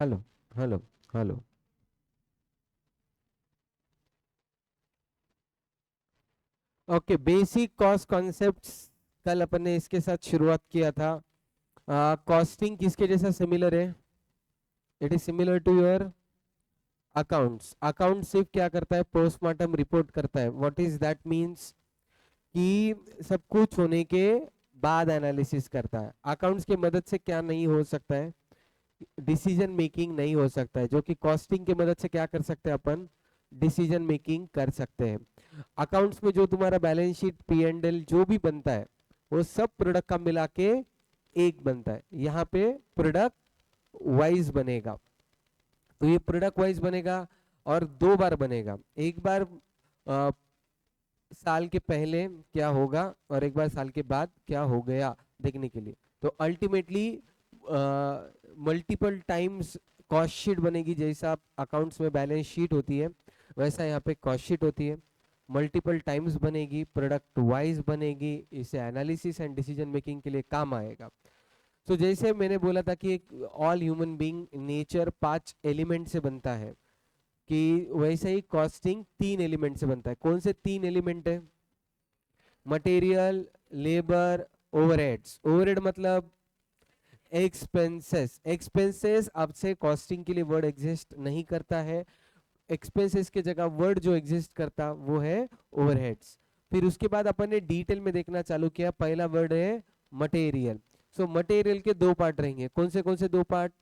Hello hello hello. Okay, basic cost concepts. कल अपन ने इसके साथ शुरुआत किया था। कॉस्टिंग किसके जैसा सिमिलर है? It is similar to your accounts. Account सिर्फ क्या करता है? पोस्टमार्टम रिपोर्ट करता है। What is that means? कि सब कुछ होने के बाद एनालिसिस करता है। अकाउंट्स की मदद से क्या नहीं हो सकता है? डिसीजन मेकिंग नहीं हो सकता है, जो कि कॉस्टिंग की मदद से क्या कर सकते हैं अपन? डिसीजन मेकिंग कर सकते हैं। अकाउंट्स में जो तुम्हारा balance sheet, P and L जो भी बनता है, वो सब प्रोडक्ट का मिला के एक बनता है। यहाँ पे प्रोडक्ट वाइज बनेगा। तो ये प्रोडक्ट वाइज बनेगा और दो बार बनेगा। एक बार साल के पहले क्या होगा और एक बार साल के बाद क्या हो गया देखने के लिए। तो ultimately multiple times cost sheet बनेगी। जैसा अकाउंट्स में बैलेंस शीट होती है, वैसा यहाँ पे कॉस्ट शीट होती है। मल्टीपल टाइम्स बनेगी, प्रोडक्ट वाइज बनेगी। इसे एनालिसिस एंड डिसीजन मेकिंग के लिए काम आएगा। तो जैसे मैंने बोला था कि एक all human being nature 5 element से बनता है, कि वैसे ही कॉस्टिंग 3 एलिमेंट से बनता है। कौन से 3 एलिमेंट है? Material, labour, overheads. ओवरहेड मतलब एक्सपेंसेस। एक्सपेंसेस अब से कॉस्टिंग के लिए वर्ड एग्जिस्ट नहीं करता है। एक्सपेंसेस के जगह वर्ड जो एग्जिस्ट करता वो है ओवरहेड्स। फिर उसके बाद अपन ने डिटेल में देखना चालू किया। पहला वर्ड है मटेरियल। सो मटेरियल के दो पार्ट रहेंगे। कौन से दो पार्ट?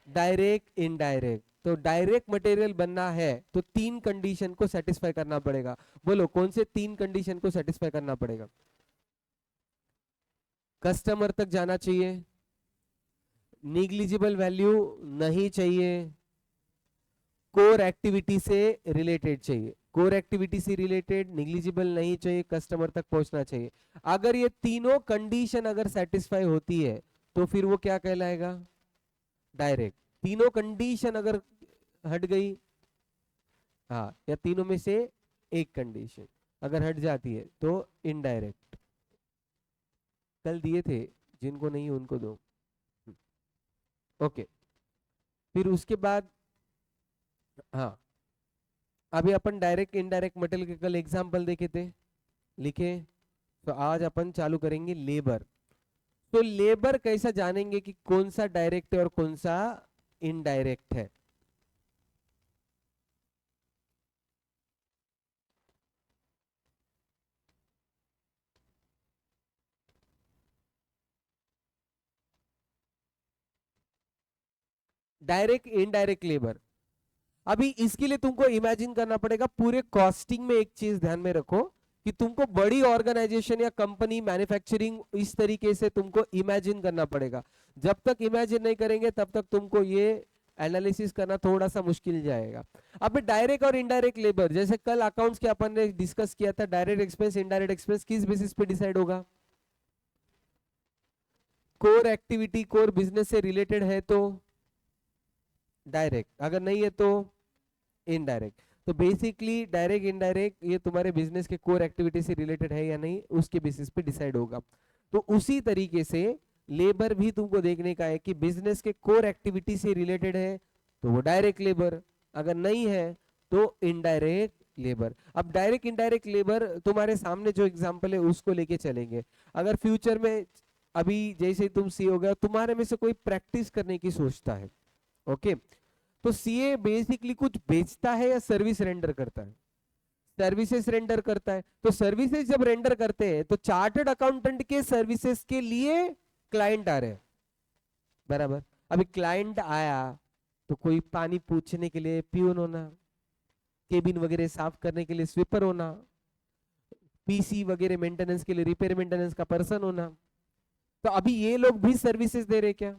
Direct, indirect. तो डायरेक्ट मटेरियल बनना है तो 3 कंडीशन को सेटिस्फाई करना पड़ेगा। बोलो कौन से 3 कंडीशन को सेटिस्फाई करना पड़ेगा? कस्टमर तक जाना चाहिए, निग्लिजिबल वैल्यू नहीं चाहिए, कोर एक्टिविटी से रिलेटेड चाहिए। कोर एक्टिविटी से रिलेटेड, निग्लिजिबल नहीं चाहिए, कस्टमर तक पहुंचना चाहिए। अगर ये तीनों कंडीशन अगर सेटिस्फाई होती है तो फिर वो क्या कहलाएगा? डायरेक्ट। तीनों कंडीशन अगर हट गई, हाँ, या तीनों में से एक कंडीशन अगर हट जाती है तो इनडायरेक्ट। कल दिए थे, जिनको नहीं उनको दो। ओके। फिर उसके बाद, हाँ, अभी अपन डायरेक्ट इनडायरेक्ट मटेरियल के कल एग्जांपल देखे थे, लिखे। तो आज अपन चालू करेंगे लेबर। तो लेबर कैसा जानेंगे कि कौन सा डायरेक्ट है और कौन सा इनडायरेक्ट है? Direct, indirect labour. अभी इसके लिए तुमको इमेजिन करना पड़ेगा। पूरे कॉस्टिंग में एक चीज ध्यान में रखो कि तुमको बड़ी ऑर्गेनाइजेशन या कंपनी, मैन्युफैक्चरिंग, इस तरीके से तुमको इमेजिन करना पड़ेगा। जब तक इमेजिन नहीं करेंगे तब तक तुमको ये एनालिसिस करना थोड़ा सा मुश्किल जाएगा। अब डायरेक्ट और इनडायरेक्ट लेबर, जैसे कल अकाउंट्स के अपन ने डिस्कस किया था, डायरेक्ट एक्सपेंस, इनडायरेक्ट एक्सपेंस किस बेसिस पे डिसाइड होगा? कोर एक्टिविटी, कोर बिजनेस से रिलेटेड है तो डायरेक्ट, अगर नहीं है तो इनडायरेक्ट। तो बेसिकली डायरेक्ट, इनडायरेक्ट ये तुम्हारे बिजनेस के कोर एक्टिविटी से रिलेटेड है या नहीं, उसके बेसिस पे डिसाइड होगा। तो उसी तरीके से लेबर भी तुमको देखने का है कि बिजनेस के कोर एक्टिविटी से रिलेटेड है तो वो डायरेक्ट लेबर, अगर नहीं है तो इनडायरेक्ट लेबर। अब डायरेक्ट, इनडायरेक्ट लेबर तुम्हारे सामने जो एग्जांपल है उसको लेके चलेंगे। अगर फ्यूचर में, अभी जैसे तुम सी हो गया, तुम्हारे में से कोई प्रैक्टिस करने की सोचता है, ओके, तो सीए बेसिकली कुछ बेचता है या सर्विस रेंडर करता है? सर्विसेज रेंडर करता है। तो सर्विसेज जब रेंडर करते हैं तो चार्टर्ड अकाउंटेंट के सर्विसेज के लिए क्लाइंट आ रहे हैं, बराबर। अभी क्लाइंट आया तो कोई पानी पूछने के लिए पियून होना, केबिन वगैरह साफ करने के लिए स्वीपर होना, पीसी वगैरह मेंटेनेंस के लिए रिपेयर मेंटेनेंस का पर्सन होना। तो अभी ये लोग भी सर्विसेज दे रहे क्या?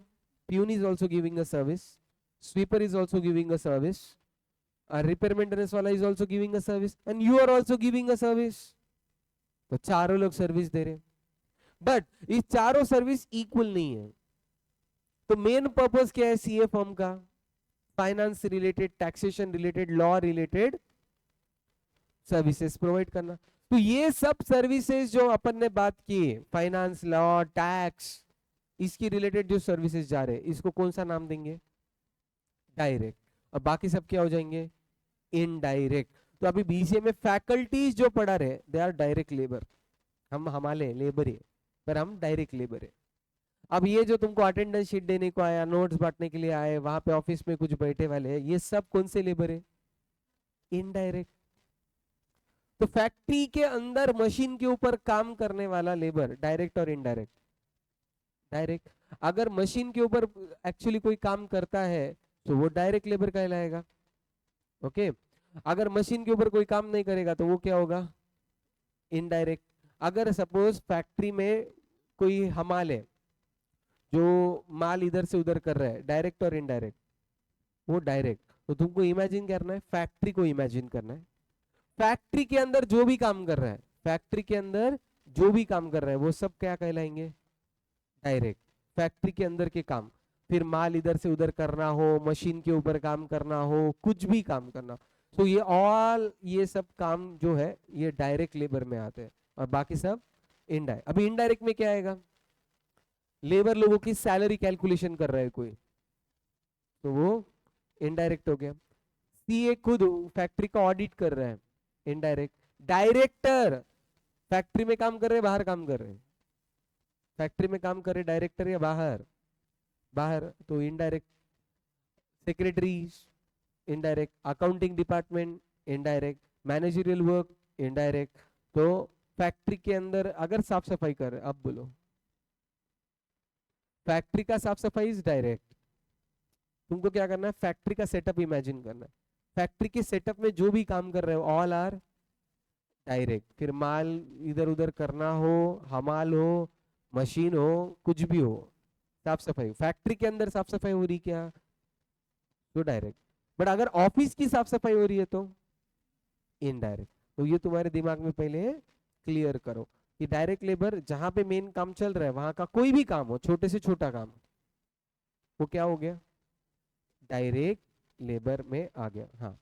Peon is also giving a service, sweeper is also giving a service, repair maintenance वाला is also giving a service, and you are also giving a service. तो चारों लोग सर्विस दे रहे, बट इस चारों सर्विस इक्वल नहीं है। तो मेन पर्पस क्या है सीए फॉर्म का? Finance related, taxation related, law related services provide करना। तो ये सब सर्विसेज जो अपन ने बात की, फाइनेंस, लॉ, टैक्स, इसकी रिलेटेड जो सर्विसेज जा रहे हैं, इसको कौन सा नाम देंगे? डायरेक्ट, और बाकी सब क्या हो जाएंगे, इनडायरेक्ट। तो अभी बीसीए में फैकल्टीज जो पढ़ा रहे दे आर डायरेक्ट लेबर, हम हमारे लेबर है, पर हम डायरेक्ट लेबर है। अब ये जो तुमको अटेंडेंस शीट देने को आया, नोट्स बांटने के लिए आए, वहां पे ऑफिस में कुछ बैठे वाले हैं, ये सब कौन से लेबर है, इनडायरेक्ट। तो फैक्ट्री के अंदर मशीन के ऊपर काम करने वाला लेबर डायरेक्ट और इनडायरेक्ट, डायरेक्ट। अगर मशीन के ऊपर एक्चुअली कोई काम करता है तो वो डायरेक्ट लेबर कहलाएगा, ओके। अगर मशीन के ऊपर कोई काम नहीं करेगा तो वो क्या होगा, इनडायरेक्ट। अगर सपोज फैक्ट्री में कोई हमाल है जो माल इधर से उधर कर रहा है, डायरेक्ट और इनडायरेक्ट, वो डायरेक्ट। तो तुमको इमेजिन करना है, फैक्ट्री को इमेजिन करना है, फैक्ट्री के अंदर जो भी काम कर रहा है, फैक्ट्री के अंदर जो भी काम कर रहा है वो सब क्या कहलाएंगे, डायरेक्ट। फैक्ट्री के अंदर के काम, फिर माल इधर से उधर करना हो, मशीन के ऊपर काम करना हो, कुछ भी काम करना, तो ये ऑल ये सब काम जो है ये डायरेक्ट लेबर में आते हैं, और बाकी सब इनडायरेक्ट। अभी इनडायरेक्ट में क्या आएगा, लेबर लोगों की सैलरी कैलकुलेशन कर रहा है कोई, तो वो इनडायरेक्ट हो गया। सीए खुद फैक्ट्री का ऑडिट कर रहा है, इनडायरेक्ट। डायरेक्टर फैक्ट्री में काम कर रहे हैं, बाहर काम कर रहे हैं, फैक्ट्री में काम कर रहे डायरेक्टर या बाहर, बाहर, तो indirect. Secretary indirect, accounting department indirect, managerial work indirect. तो फैक्ट्री के अंदर अगर साफ सफाई कर रहे, अब बोलो, फैक्ट्री का साफ सफाई इज डायरेक्ट। तुमको क्या करना है, फैक्ट्री का सेटअप इमेजिन करना है, फैक्ट्री के सेटअप में जो भी काम कर रहे हो ऑल आर डायरेक्ट। फिर माल इधर उधर करना हो, हमाल हो, मशीन हो, कुछ भी हो, साफ सफाई फैक्ट्री के अंदर साफ सफाई हो रही क्या, तो डायरेक्ट। बट अगर ऑफिस की साफ सफाई हो रही है तो इनडायरेक्ट। तो ये तुम्हारे दिमाग में पहले क्लियर करो कि डायरेक्ट लेबर जहां पे मेन काम चल रहा है वहां का कोई भी काम हो, छोटे से छोटा काम, वो क्या हो गया, डायरेक्ट लेबर में आ गया। हाँ,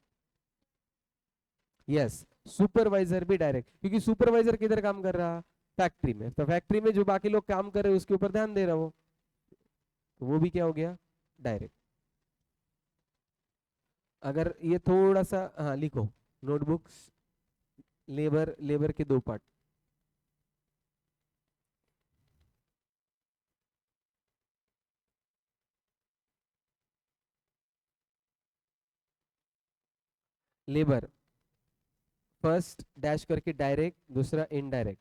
यस, सुपरवाइजर भी डायरेक्ट, क्योंकि सुपरवाइजर किधर काम कर रहा, फैक्ट्री में, तो फैक्ट्री में जो बाकी लोग काम कर रहे हैं उसके ऊपर ध्यान दे रहा हो, तो वो भी क्या हो गया, डायरेक्ट। अगर ये थोड़ा सा, हाँ लिखो, नोटबुक्स, लेबर, लेबर के दो पार्ट, लेबर फर्स्ट डैश करके डायरेक्ट, दूसरा इनडायरेक्ट,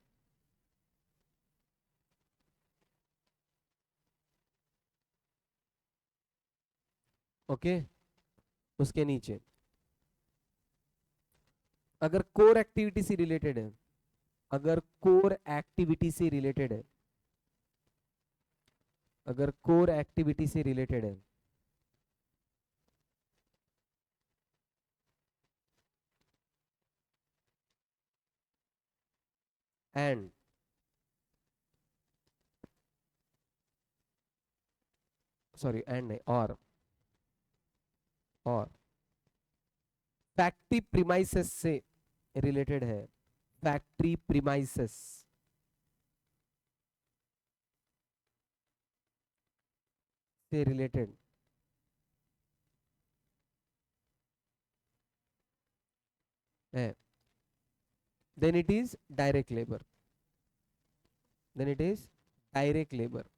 ओके। उसके नीचे अगर कोर एक्टिविटी से रिलेटेड है, अगर कोर एक्टिविटी से रिलेटेड है, अगर कोर एक्टिविटी से रिलेटेड है, एंड, सॉरी एंड नहीं, और फैक्ट्री प्रीमाइसेस से रिलेटेड है, फैक्ट्री प्रीमाइसेस से रिलेटेड है, then it is direct labour, then it is direct labour.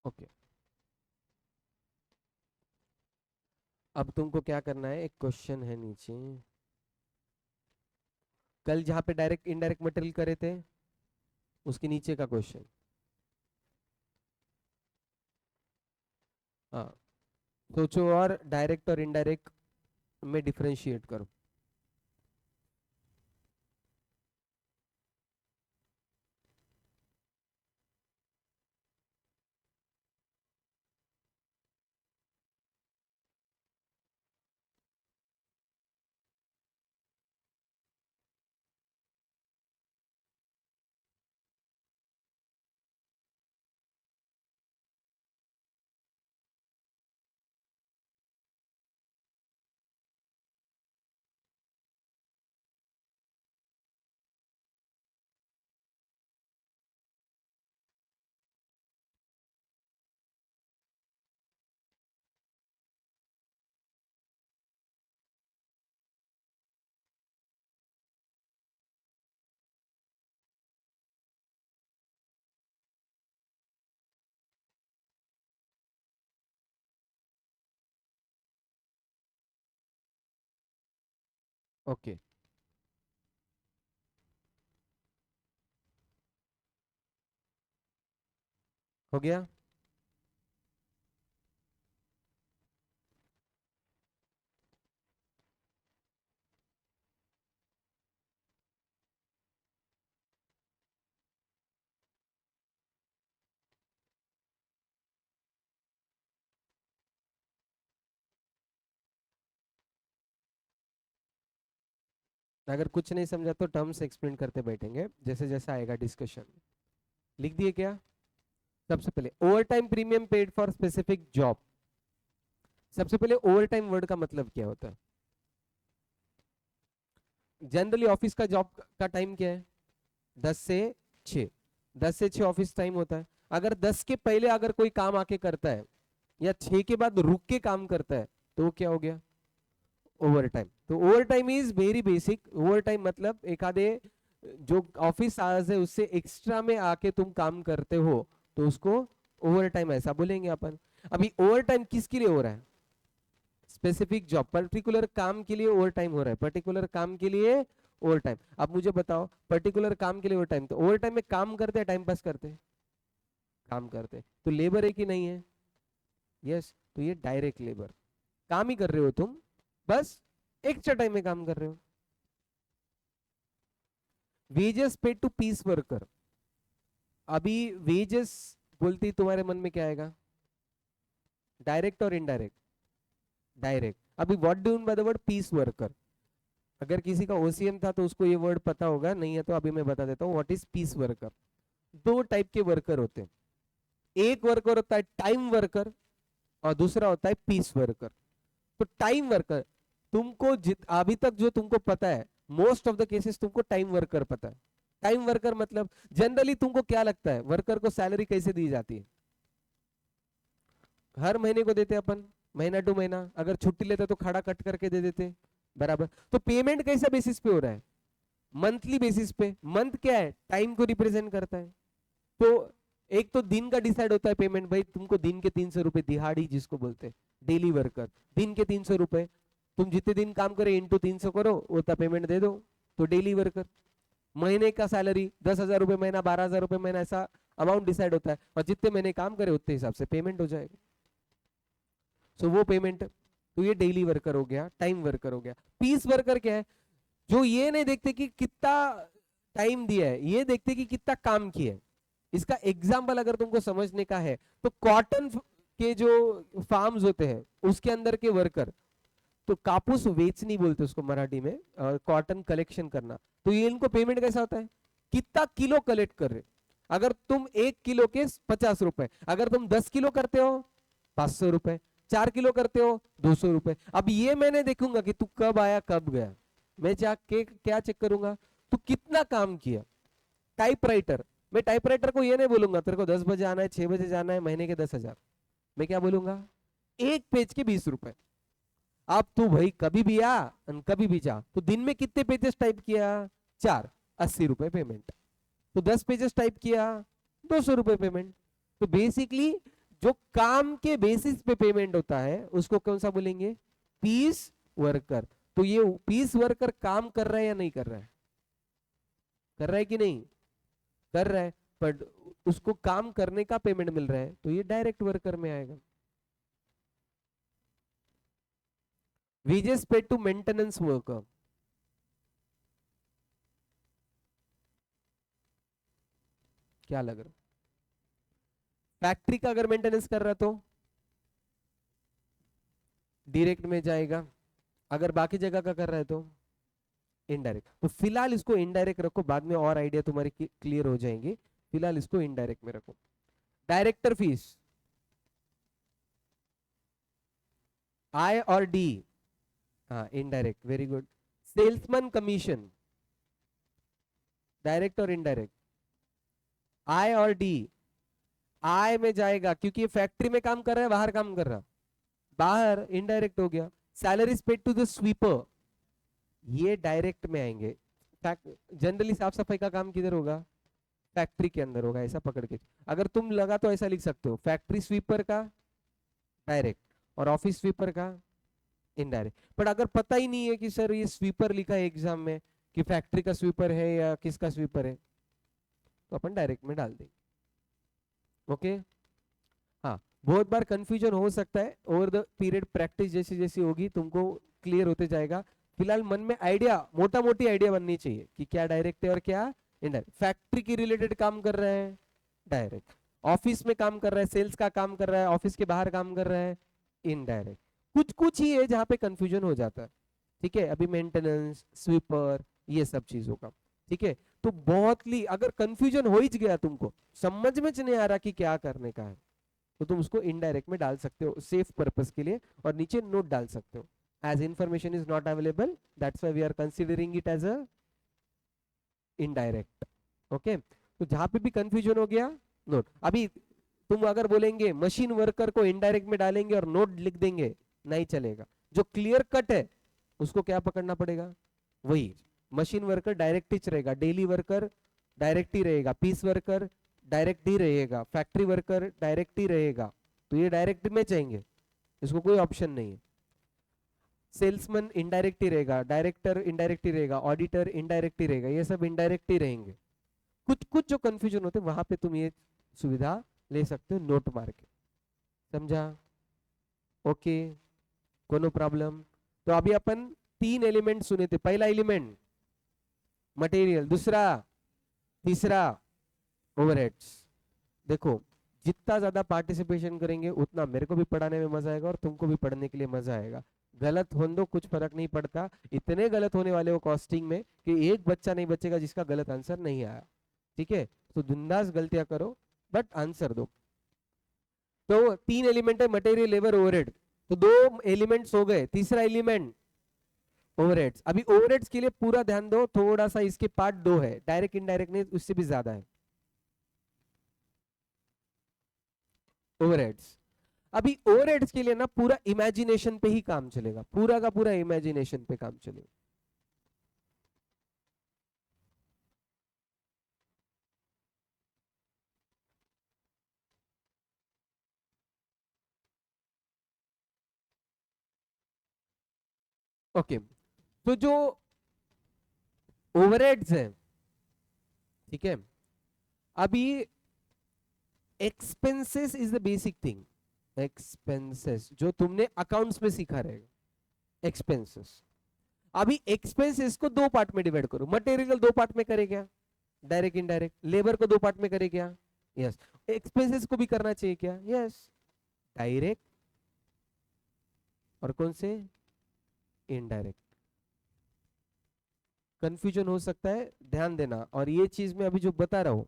Okay, अब तुमको क्या करना है, एक क्वेश्चन है नीचे, कल जहां पे डायरेक्ट इनडायरेक्ट मटेरियल करे थे उसके नीचे का क्वेश्चन, हाँ, सोचो और डायरेक्ट और इनडायरेक्ट में डिफरेंशिएट करो। ओके, हो गया। अगर कुछ नहीं समझा तो टर्म्स एक्सप्लेन करते बैठेंगे जैसे जैसे आएगा डिस्कशन। लिख दिए क्या? सबसे पहले over time premium paid for specific job. सबसे पहले ओवर टाइम वर्ड का मतलब क्या होता है? जनरली ऑफिस का जॉब का टाइम क्या है? 10 से 6। 10 से 6 ऑफिस टाइम होता है। अगर 10 के पहले अगर कोई काम आके करता है या 6 के बाद रुक के काम करता है तो वो क्या हो गया? Over time. तो over time is very basic. Over time मतलब एक आधे जो ऑफिस आवर्स है उससे एक्स्ट्रा में आके तुम काम करते हो तो उसको ओवर टाइम ऐसा बोलेंगे अपन। अभी ओवर टाइम किसके लिए हो रहा है? स्पेसिफिक जॉब, पर्टिकुलर काम के लिए ओवर टाइम हो रहा है, पर्टिकुलर काम के लिए ओवर टाइम। अब मुझे बताओ, पर्टिकुलर काम के लिए ओवर टाइम, तो ओवर टाइम में काम करते हैं टाइम पास करते हैं? काम करते हैं, तो लेबर है कि नहीं है? यस, तो ये डायरेक्ट लेबर। काम ही कर रहे हो तुम, बस एक्स्ट्रा टाइम में काम कर रहे हो। Wages paid to piece worker. अभी वेजेस बोलते ही तुम्हारे मन में क्या आएगा? डायरेक्ट और इनडायरेक्ट? डायरेक्ट। अभी what do mean by the word piece worker? अगर किसी का ओसीएम था तो उसको ये वर्ड पता होगा, नहीं है तो अभी मैं बता देता हूँ व्हाट इज पीस वर्कर। दो टाइप के वर्कर होते हैं। एक वर्कर होता है टाइम वर्कर और दूसरा होता है पीस वर्कर। तो टाइम वर्कर, तुमको अभी तक जो तुमको पता है, मोस्ट ऑफ द केसेस तुमको टाइम वर्कर पता है। टाइम वर्कर मतलब जनरली तुमको क्या लगता है वर्कर को सैलरी कैसे दी जाती है? हर महीने को देते अपन, महीना टू महीना। अगर छुट्टी लेते तो खड़ा कट करके दे देते, बराबर। तो पेमेंट कैसा बेसिस पे हो रहा है? मंथली बेसिस पे। मंथ क्या है? टाइम को रिप्रेजेंट करता है। तो एक तो दिन का डिसाइड होता है पेमेंट, भाई तुमको दिन के 300 रुपए, दिहाड़ी जिसको बोलते हैं, डेली वर्कर। दिन के 300 रुपए, तुम जितने दिन काम करे इंटू 300 करो, उतना पेमेंट दे दो, तो डेली वर्कर। महीने का सैलरी 10,000 रुपए महीना, 12,000 रुपए महीना, ऐसा अमाउंट डिसाइड होता है, और जितने महीने काम करे उतने हिसाब से पेमेंट हो जाएगा। सो वो पेमेंट, तो ये डेली वर्कर हो गया, टाइम वर्कर हो गया। पीस वर्कर क्या है? जो ये नहीं देखते कि कितना टाइम दिया है, ये देखते कि कितना काम किया है। इसका एग्जाम्पल अगर तुमको समझने का है तो कॉटन के जो फार्म्स होते हैं उसके अंदर के वर्कर, तो कापूस वेचनी बोलते हैं उसको मराठी में, कॉटन कलेक्शन करना। तो ये इनको पेमेंट कैसा होता है? कितना किलो कलेक्ट कर रहे। अगर तुम 1 किलो के 50 रुपए, अगर तुम 10 किलो करते हो 500 रुपए, 4 किलो करते हो 200 रुपए। अब ये मैंने देखूंगा कि तू कब आया कब गया। मैं जाके क्या चेक करूंगा? तू कितना काम किया। टाइपराइटर, मैं टाइपराइटर को ये नहीं बोलूंगा तेरे को 10 बजे आना है, 6 बजे जाना है, महीने के 10,000। मैं क्या बोलूंगा? एक पेज के 20 रुपए। अब तू भाई कभी भी आ और कभी भी जा, तो दिन में कितने पेजेस टाइप किया? 4, 80 रुपए पेमेंट। तो 10 पेजेस टाइप किया, 200 रुपए पेमेंट। तो बेसिकली जो काम के बेसिस पे पेमेंट होता है उसको कौन सा बोलेंगे? Piece worker. तो ये पीस वर्कर काम कर रहा है या नहीं कर रहा है? कर रहा है कि नहीं? कर रहा है, पर उसको काम करने का पेमेंट मिल रहा है, तो ये डायरेक्ट वर्कर में आएगा। Wages paid to maintenance worker. क्या लग रहा? फैक्ट्री का अगर मेंटेनेंस कर रहा तो डायरेक्ट में जाएगा, अगर बाकी जगह का कर रहा है तो इनडायरेक्ट। तो फिलहाल इसको इनडायरेक्ट रखो, बाद में और आइडिया तुम्हारी क्लियर हो जाएंगे। फिलहाल इसको इनडायरेक्ट में रखो। डायरेक्टर फीस, आई और डी, हाँ indirect, very good. Salesman commission, direct और इनडायरेक्ट? आई और डी, आई में जाएगा क्योंकि ये फैक्ट्री में काम कर रहा है, बाहर काम कर रहा, बाहर इनडायरेक्ट हो गया। Salary paid to the sweeper, ये डायरेक्ट में आएंगे। जनरली साफ सफाई का काम किधर होगा? फैक्ट्री के अंदर होगा, ऐसा पकड़ के। अगर तुम लगा तो ऐसा लिख सकते हो, फैक्ट्री स्वीपर का डायरेक्ट और ऑफिस स्वीपर का इनडायरेक्ट। पर अगर पता ही नहीं है कि सर ये स्वीपर लिखा है एग्जाम में, कि फैक्ट्री का स्वीपर है या किसका स्वीपर है, तो अपन डायरेक्ट में डाल देंगे। ओके। हाँ, बहुत बार कंफ्यूजन हो सकता है, ओवर द पीरियड प्रैक्टिस जैसी जैसी होगी तुमको क्लियर होते जाएगा। फिलहाल मन में आइडिया, मोटा मोटी आइडिया बननी चाहिए कि क्या डायरेक्ट है और क्या इनडायरेक्ट। फैक्ट्री की रिलेटेड काम कर रहा है, डायरेक्ट। ऑफिस में काम कर रहा है, सेल्स का काम कर रहा है, ऑफिस के बाहर काम कर रहा है, इनडायरेक्ट। कुछ कुछ ही है जहां पे कंफ्यूजन हो जाता है, ठीक है, अभी मेंटेनेंस, स्वीपर, ये सब चीजों का। ठीक है, तो बहुत अगर कंफ्यूजन हो ही गया, तुमको समझ में नहीं आ रहा कि क्या करने का है, तो तुम उसको इनडायरेक्ट में डाल सकते हो सेफ पर्पस के लिए, और नीचे नोट डाल सकते हो, as information is not available, that's why we are considering it as a indirect. Okay, तो जहां पे भी कंफ्यूजन हो गया, नोट। अभी तुम अगर बोलेंगे मशीन वर्कर को इनडायरेक्ट में डालेंगे और नोट लिख देंगे, नहीं चलेगा। जो क्लियर कट है उसको क्या पकड़ना पड़ेगा, वही। मशीन वर्कर डायरेक्ट ही रहेगा, डेली वर्कर डायरेक्ट ही रहेगा, पीस वर्कर डायरेक्ट ही रहेगा, फैक्ट्री वर्कर डायरेक्ट ही रहेगा, तो ये डायरेक्ट में चाहिए, इसको कोई ऑप्शन नहीं है। सेल्समैन इनडायरेक्ट ही रहेगा, डायरेक्टर इनडायरेक्ट ही रहेगा, ऑडिटर इनडायरेक्ट ही रहेगा, ये सब इनडायरेक्ट ही रहेंगे। कुछ कुछ जो कंफ्यूजन होते हैं वहां पे तुम ये सुविधा ले सकते हो, नोट मार के। समझा? ओके, कोनो प्रॉब्लम? तो अभी अपन 3 एलिमेंट सुने थे। पहला एलिमेंट मटेरियल, दूसरा, तीसरा ओवरहेड्स। देखो, जितना ज्यादा पार्टिसिपेशन करेंगे उतना मेरे को भी पढ़ाने में मजा आएगा और तुमको भी पढ़ने के लिए मजा आएगा। गलत होने दो, कुछ फर्क नहीं पड़ता। इतने गलत होने वाले हो कॉस्टिंग में कि एक बच्चा नहीं बचेगा जिसका गलत आंसर नहीं आया। ठीक है, तो बिंदास गलतियां करो बट आंसर दो। तो 3 एलिमेंट है, मटेरियल, लेबर, ओवरहेड। तो 2 एलिमेंट्स हो गए, तीसरा एलिमेंट ओवरहेड्स। अभी ओवरहेड्स के लिए पूरा ध्यान दो, थोड़ा सा इसके पार्ट 2 है, डायरेक्ट इनडायरेक्ट नहीं, उससे भी ज्यादा है ओवरहेड्स। अभी ओवरहेड्स के लिए ना पूरा इमेजिनेशन पे ही काम चलेगा, पूरा का पूरा इमेजिनेशन पे काम चलेगा। ओके, तो जो ओवरहेड्स है, ठीक है, अभी expenses is the basic thing. Expenses जो तुमने अकाउंट्स में सीखा रहेगा, एक्सपेंसेस। अभी एक्सपेंसेस को 2 पार्ट में डिवाइड करो। मटेरियल 2 पार्ट में करे क्या, डायरेक्ट इनडायरेक्ट। लेबर को 2 पार्ट में करे क्या, यस। एक्सपेंसेस को भी करना चाहिए क्या, यस। डायरेक्ट और कौन से, इनडायरेक्ट। कंफ्यूजन हो सकता है, ध्यान देना। और ये चीज मैं अभी जो बता रहा हूं,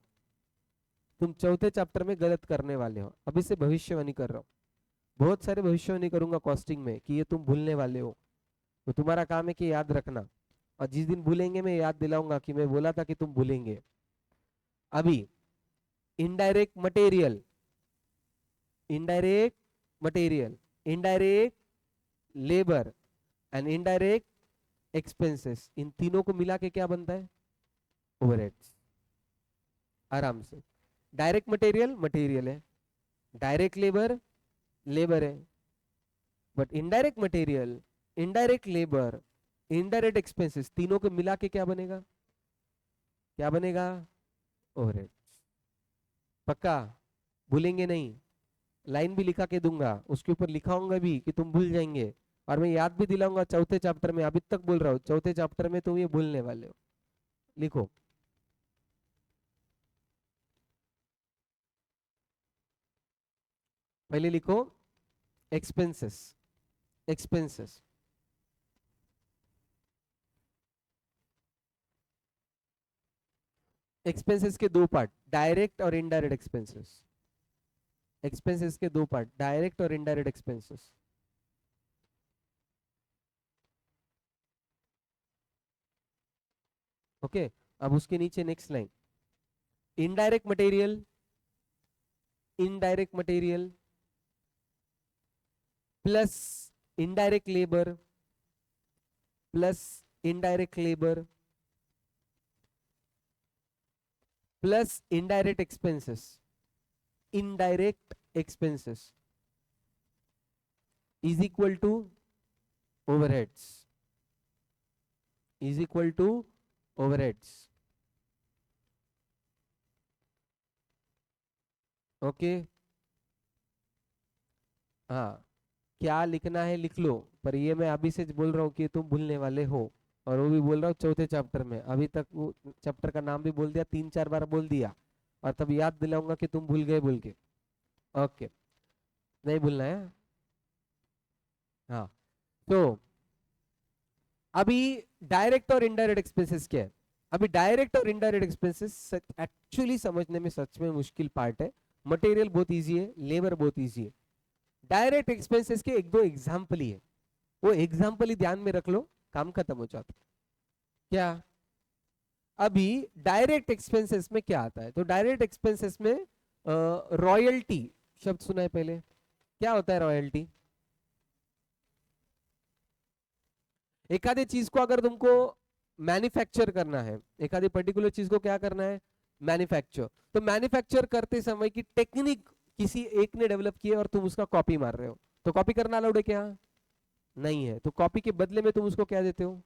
तुम चौथे चैप्टर में गलत करने वाले हो, अभी से भविष्यवाणी कर रहा हूं। बहुत सारे भविष्यवाणी करूंगा कॉस्टिंग में कि ये तुम भूलने वाले हो, तो तुम्हारा काम है कि याद रखना। और जिस दिन भूलेंगे मैं याद दिलाऊंगा कि मैं बोला था कि तुम भूलेंगे। अभी indirect material, indirect material, indirect labour and indirect expenses, इन तीनों को मिला के क्या बनता है, ओवरहेड्स। आराम से। डायरेक्ट मटेरियल मटेरियल है, डायरेक्ट लेबर लेबर है, but indirect material, indirect labour, indirect expenses, तीनों को मिला के क्या बनेगा, क्या बनेगा, ओवरहेड। पक्का? भूलेंगे नहीं? लाइन भी लिखा के दूंगा, उसके ऊपर लिखाऊंगा भी कि तुम भूल जाएंगे। और मैं याद भी दिलाऊंगा चौथे चैप्टर में, अभी तक बोल रहा हूँ, चौथे चैप्टर में तुम ये भूलने वाले हो। लिखो, पहले लिखो एक्सपेंसेस। एक्सपेंसेस, एक्सपेंसेस के 2 पार्ट, डायरेक्ट और इनडायरेक्ट एक्सपेंसेस। एक्सपेंसेस के 2 पार्ट, डायरेक्ट और इनडायरेक्ट एक्सपेंसेस। ओके, अब उसके नीचे next line, indirect material, indirect material plus indirect labour, plus indirect labour plus indirect expenses, indirect expenses is equal to overheads is equal to overheads. Okay, हाँ, क्या लिखना है लिख लो, पर ये मैं अभी से बोल रहा हूँ कि तुम भूलने वाले हो। और वो भी बोल रहा हूँ चौथे चैप्टर में, अभी तक वो चैप्टर का नाम भी बोल दिया, 3-4 बार बोल दिया, और तब याद दिलाऊंगा कि तुम भूल गए बोल के। ओके, नहीं भूलना है। हाँ, तो अभी डायरेक्ट और इनडायरेक्ट एक्सपेंसेस क्या है? अभी डायरेक्ट और इनडायरेक्ट एक्सपेंसेस एक्चुअली समझने में सच में मुश्किल पार्ट है। मटेरियल बहुत इजी है, लेबर बहुत इजी है। डायरेक्ट एक्सपेंसेस के एक दो एग्जाम्पल ही है, वो एग्जाम्पल ही ध्यान में रख लो, काम खत्म हो जाता है। क्या? अभी डायरेक्ट एक्सपेंसेस में क्या आता है? तो डायरेक्ट एक्सपेंसेस में रॉयल्टी शब्द सुना है पहले? क्या होता है रॉयल्टी? एखादी चीज को अगर तुमको मैन्युफैक्चर करना है, एखादी पर्टिकुलर चीज को क्या करना है? मैन्युफैक्चर। तो मैन्युफैक्चर करते समय की टेक्निक किसी एक ने डेवलप की है और तुम उसका कॉपी मार रहे हो, तो कॉपी करना अलाउड है क्या? नहीं है। तो कॉपी के बदले में तुम उसको क्या देते हो?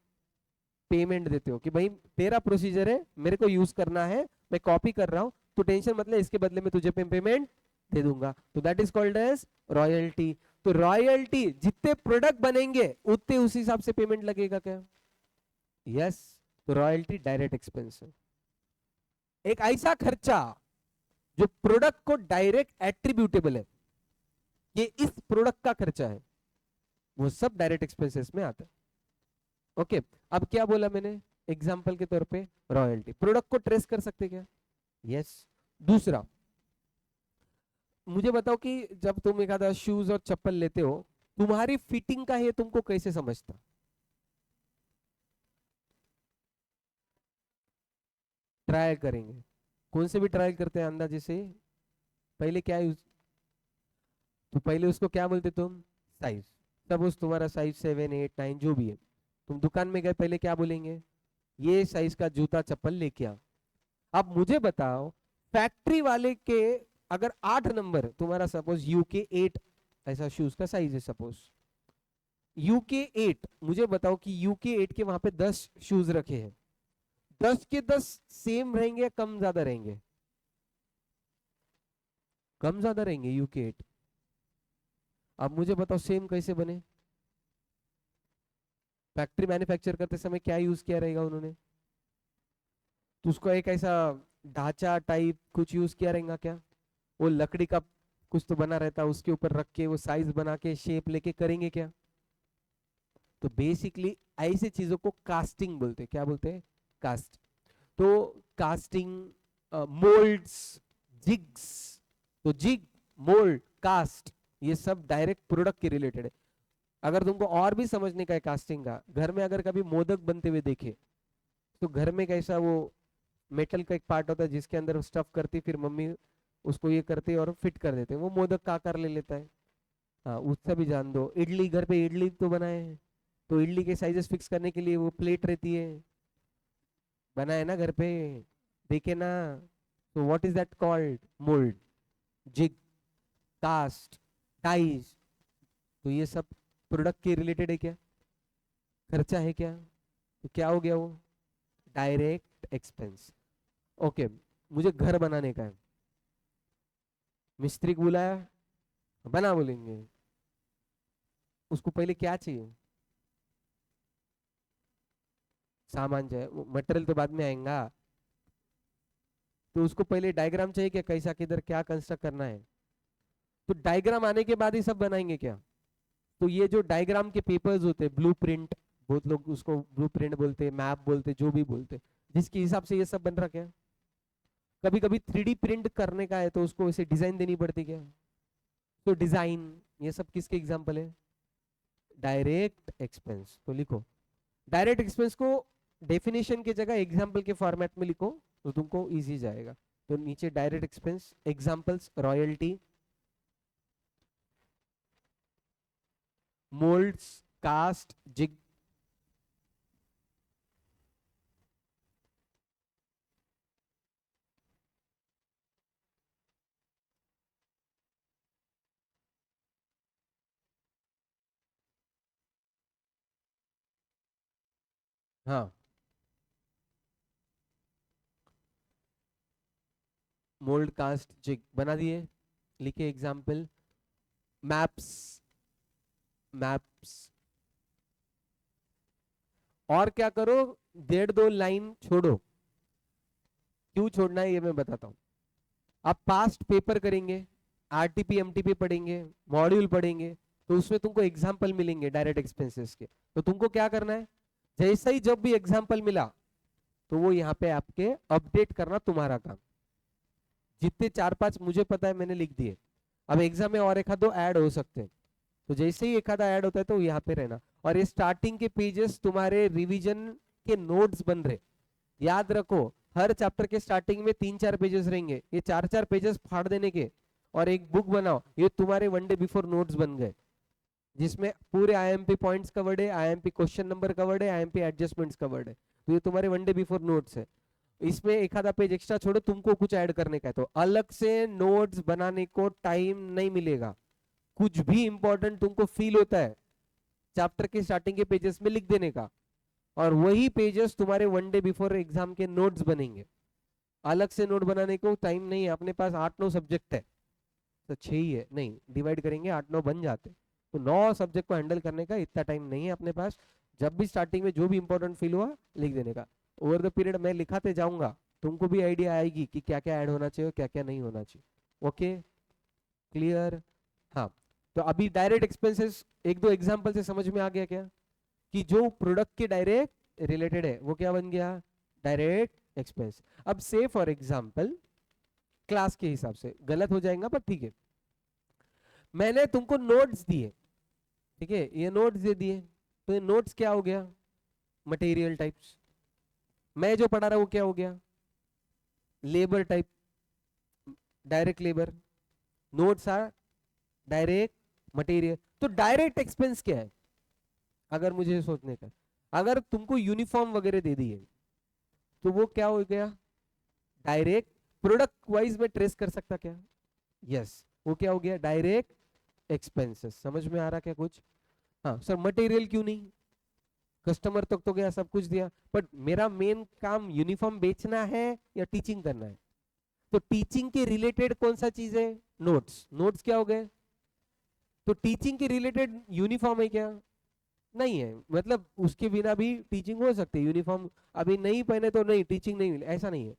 पेमेंट देते हो कि भाई तेरा प्रोसीजर है, मेरे को यूज करना है, मैं कॉपी कर रहा हूं, तो टेंशन मतलब इसके बदले में तुझे पेमेंट दे दूंगा, तो that is called as royalty. तो रॉयल्टी जितने प्रोडक्ट बनेंगे उतने उस हिसाब से पेमेंट लगेगा क्या? यस। तो रॉयल्टी डायरेक्ट एक्सपेंस है। एक ऐसा खर्चा जो प्रोडक्ट को डायरेक्ट एट्रीब्यूटेबल है, ये इस प्रोडक्ट का खर्चा है, वो सब डायरेक्ट एक्सपेंसेस में आता है। ओके, अब क्या बोला मैंने एग्जाम्पल के तौर पे? रॉयल्टी। प्रोडक्ट को ट्रेस कर सकते क्या? यस। दूसरा, मुझे बताओ कि जब तुम एक आधा शूज और चप्पल लेते हो, तुम्हारी फिटिंग का है तुमको कैसे समझता? ट्राई करेंगे, कौन से भी ट्राई करते हैं अंदाजे से, पहले क्या यूज, तो पहले उसको क्या बोलते तुम? साइज। सपोज तुम्हारा साइज 7, 8, 9 जो भी है, तुम दुकान में गए, पहले क्या बोलेंगे? ये साइज का जूता चप्पल लेके आ। अब मुझे बताओ, फैक्ट्री वाले के अगर 8 नंबर तुम्हारा सपोज UK 8 ऐसा शूज का साइज है, सपोज UK 8, मुझे बताओ कि UK 8 के वहां पे 10 शूज रखे हैं, 10 के 10 सेम रहेंगे या कम ज्यादा रहेंगे? कम ज्यादा रहेंगे UK 8। अब मुझे बताओ सेम कैसे बने? फैक्ट्री मैन्युफैक्चर करते समय क्या यूज किया रहेगा उन्होंने? तो उसको एक ऐसा ढांचा टाइप कुछ यूज किया रहेगा क्या? वो लकड़ी का कुछ तो बना रहता है, उसके ऊपर रख के वो साइज बना के शेप लेके करेंगे क्या? तो बेसिकली ऐसे चीजों को कास्टिंग बोलते हैं। क्या बोलते हैं? कास्ट। तो कास्टिंग, मोल्ड्स, जिग्स, तो जिग, मोल्ड, कास्ट, ये सब डायरेक्ट प्रोडक्ट के रिलेटेड है। अगर तुमको और भी समझने का है कास्टिंग का, घर में अगर कभी मोदक बनते हुए देखे, तो घर में कैसा वो मेटल का एक पार्ट होता है जिसके अंदर स्टफ करती, फिर मम्मी उसको ये करते और फिट कर देते, वो मोदक का आकार ले लेता है। हाँ, उससे भी जान दो। इडली, घर पे इडली तो बनाए हैं, तो इडली के साइजेस फिक्स करने के लिए वो प्लेट रहती है, बनाए ना घर पे, देखे ना? तो what is that called? Mould, jig, cast, dies. तो ये सब प्रोडक्ट के रिलेटेड है क्या? खर्चा है क्या? तो क्या हो गया वो? Direct expense. ओके, मुझे घर बनाने का है, मिस्त्री को बुलाया, बना बोलेंगे, उसको पहले क्या चाहिए? सामान चाहिए, मटेरियल तो बाद में आएगा। तो उसको पहले डायग्राम चाहिए क्या, कैसा किधर क्या कंस्ट्रक्ट करना है? तो डायग्राम आने के बाद ही सब बनाएंगे क्या? तो ये जो डायग्राम के पेपर्स होते हैं, ब्लूप्रिंट, बहुत लोग उसको ब्लूप्रिंट बोलते हैं, मैप बोलते हैं, जो भी बोलते हैं, जिसके हिसाब से ये सब बन रहा क्या? कभी कभी 3D प्रिंट करने का है तो उसको ऐसे डिजाइन देनी पड़ती क्या? तो डिजाइन, ये सब किसके एग्जाम्पल है? Direct expense. तो लिखो, डायरेक्ट एक्सपेंस को डेफिनेशन की जगह एग्जाम्पल के फॉर्मेट में लिखो, तो तुमको इजी जाएगा। तो नीचे direct expense examples, royalty, moulds, cast, jig, हाँ, मोल्ड कास्ट जिग बना दिए, लिखे एग्जाम्पल। Maps, maps. और क्या करो, 1.5-2 लाइन छोड़ो। क्यों छोड़ना है ये मैं बताता हूँ। आप पास्ट पेपर करेंगे, आरटीपी एमटीपी पढ़ेंगे, मॉड्यूल पढ़ेंगे, तो उसमें तुमको एग्जाम्पल मिलेंगे डायरेक्ट एक्सपेंसेस के। तो तुमको क्या करना है, जैसे ही जब भी एग्जाम्पल मिला तो वो यहाँ पे आपके अपडेट करना तुम्हारा काम। जितने 4-5 मुझे पता है मैंने लिख दिए, अब एग्जाम में और एक आध दो ऐड हो सकते हैं, तो जैसे ही एक आधा ऐड होता है तो यहाँ पे रहना। और ये स्टार्टिंग के पेजेस तुम्हारे रिवीजन के नोट्स बन रहे, याद रखो। हर चैप्टर के स्टार्टिंग में 3-4 पेजेस रहेंगे, ये 4-4 पेजेस फाड़ देने के और एक बुक बनाओ, ये तुम्हारे 1 डे बिफोर नोट्स बन गए, जिसमें पूरे आईएमपी पॉइंट्स कवर्ड है, आईएमपी क्वेश्चन नंबर कवर्ड है, आईएमपी एडजस्टमेंट्स कवर्ड है। तो ये तुम्हारे 1 डे बिफोर नोट्स है। इसमें एक आधा पेज एक्स्ट्रा छोड़ो, तुमको कुछ ऐड करने का है तो अलग से नोट्स बनाने को टाइम नहीं मिलेगा। कुछ भी इंपॉर्टेंट तुमको फील होता है चैप्टर के स्टार्टिंग के पेजेस में लिख देने का, और वही पेजेस तुम्हारे 1 डे बिफोर एग्जाम के नोट्स बनेंगे। अलग से नोट बनाने को टाइम नहीं है, अपने पास 8-9 सब्जेक्ट है, तो 6 ही है, नहीं डिवाइड करेंगे 8-9 बन जाते, तो 9 सब्जेक्ट को हैंडल करने का इतना टाइम नहीं है अपने पास। जब भी स्टार्टिंग में जो भी इंपॉर्टेंट फील हुआ लिख देने का, ओवर द पीरियड मैं लिखाते जाऊंगा, तुमको भी आइडिया आएगी कि क्या क्या ऐड होना चाहिए क्या क्या नहीं होना चाहिए। Okay, clear. हाँ, तो अभी डायरेक्ट एक्सपेंसेस एक दो एग्जांपल से समझ में आ गया क्या, कि जो प्रोडक्ट के डायरेक्ट रिलेटेड है वो क्या बन गया, डायरेक्ट एक्सपेंस। अब से फॉर एग्जांपल क्लास के हिसाब से गलत हो जाएगा पर ठीक है, मैंने तुमको नोट्स दिए, ठीक है, ये नोट्स दे दिए, तो ये नोट्स क्या हो गया, मटेरियल टाइप्स। मैं जो पढ़ा रहा हूं वो क्या हो गया, labour type, direct labour. Notes are direct material. तो डायरेक्ट एक्सपेंस क्या है, अगर मुझे सोचने का, अगर तुमको यूनिफॉर्म वगैरह दे दी है तो वो क्या हो गया, डायरेक्ट। प्रोडक्ट वाइज में ट्रेस कर सकता क्या, यस, वो क्या हो गया, डायरेक्ट एक्सपेंसेस। समझ में आ रहा क्या कुछ। हाँ सर, मटेरियल क्यों नहीं, कस्टमर तक तो गया, सब कुछ दिया, बट मेरा मेन काम यूनिफॉर्म बेचना है या टीचिंग करना है, तो टीचिंग के रिलेटेड कौन सा चीज है, नोट्स। नोट्स क्या हो गए, तो टीचिंग के रिलेटेड यूनिफॉर्म है क्या, नहीं है, मतलब उसके बिना भी टीचिंग हो सकती है, यूनिफॉर्म अभी नहीं पहने तो नहीं टीचिंग नहीं मिले, ऐसा नहीं है,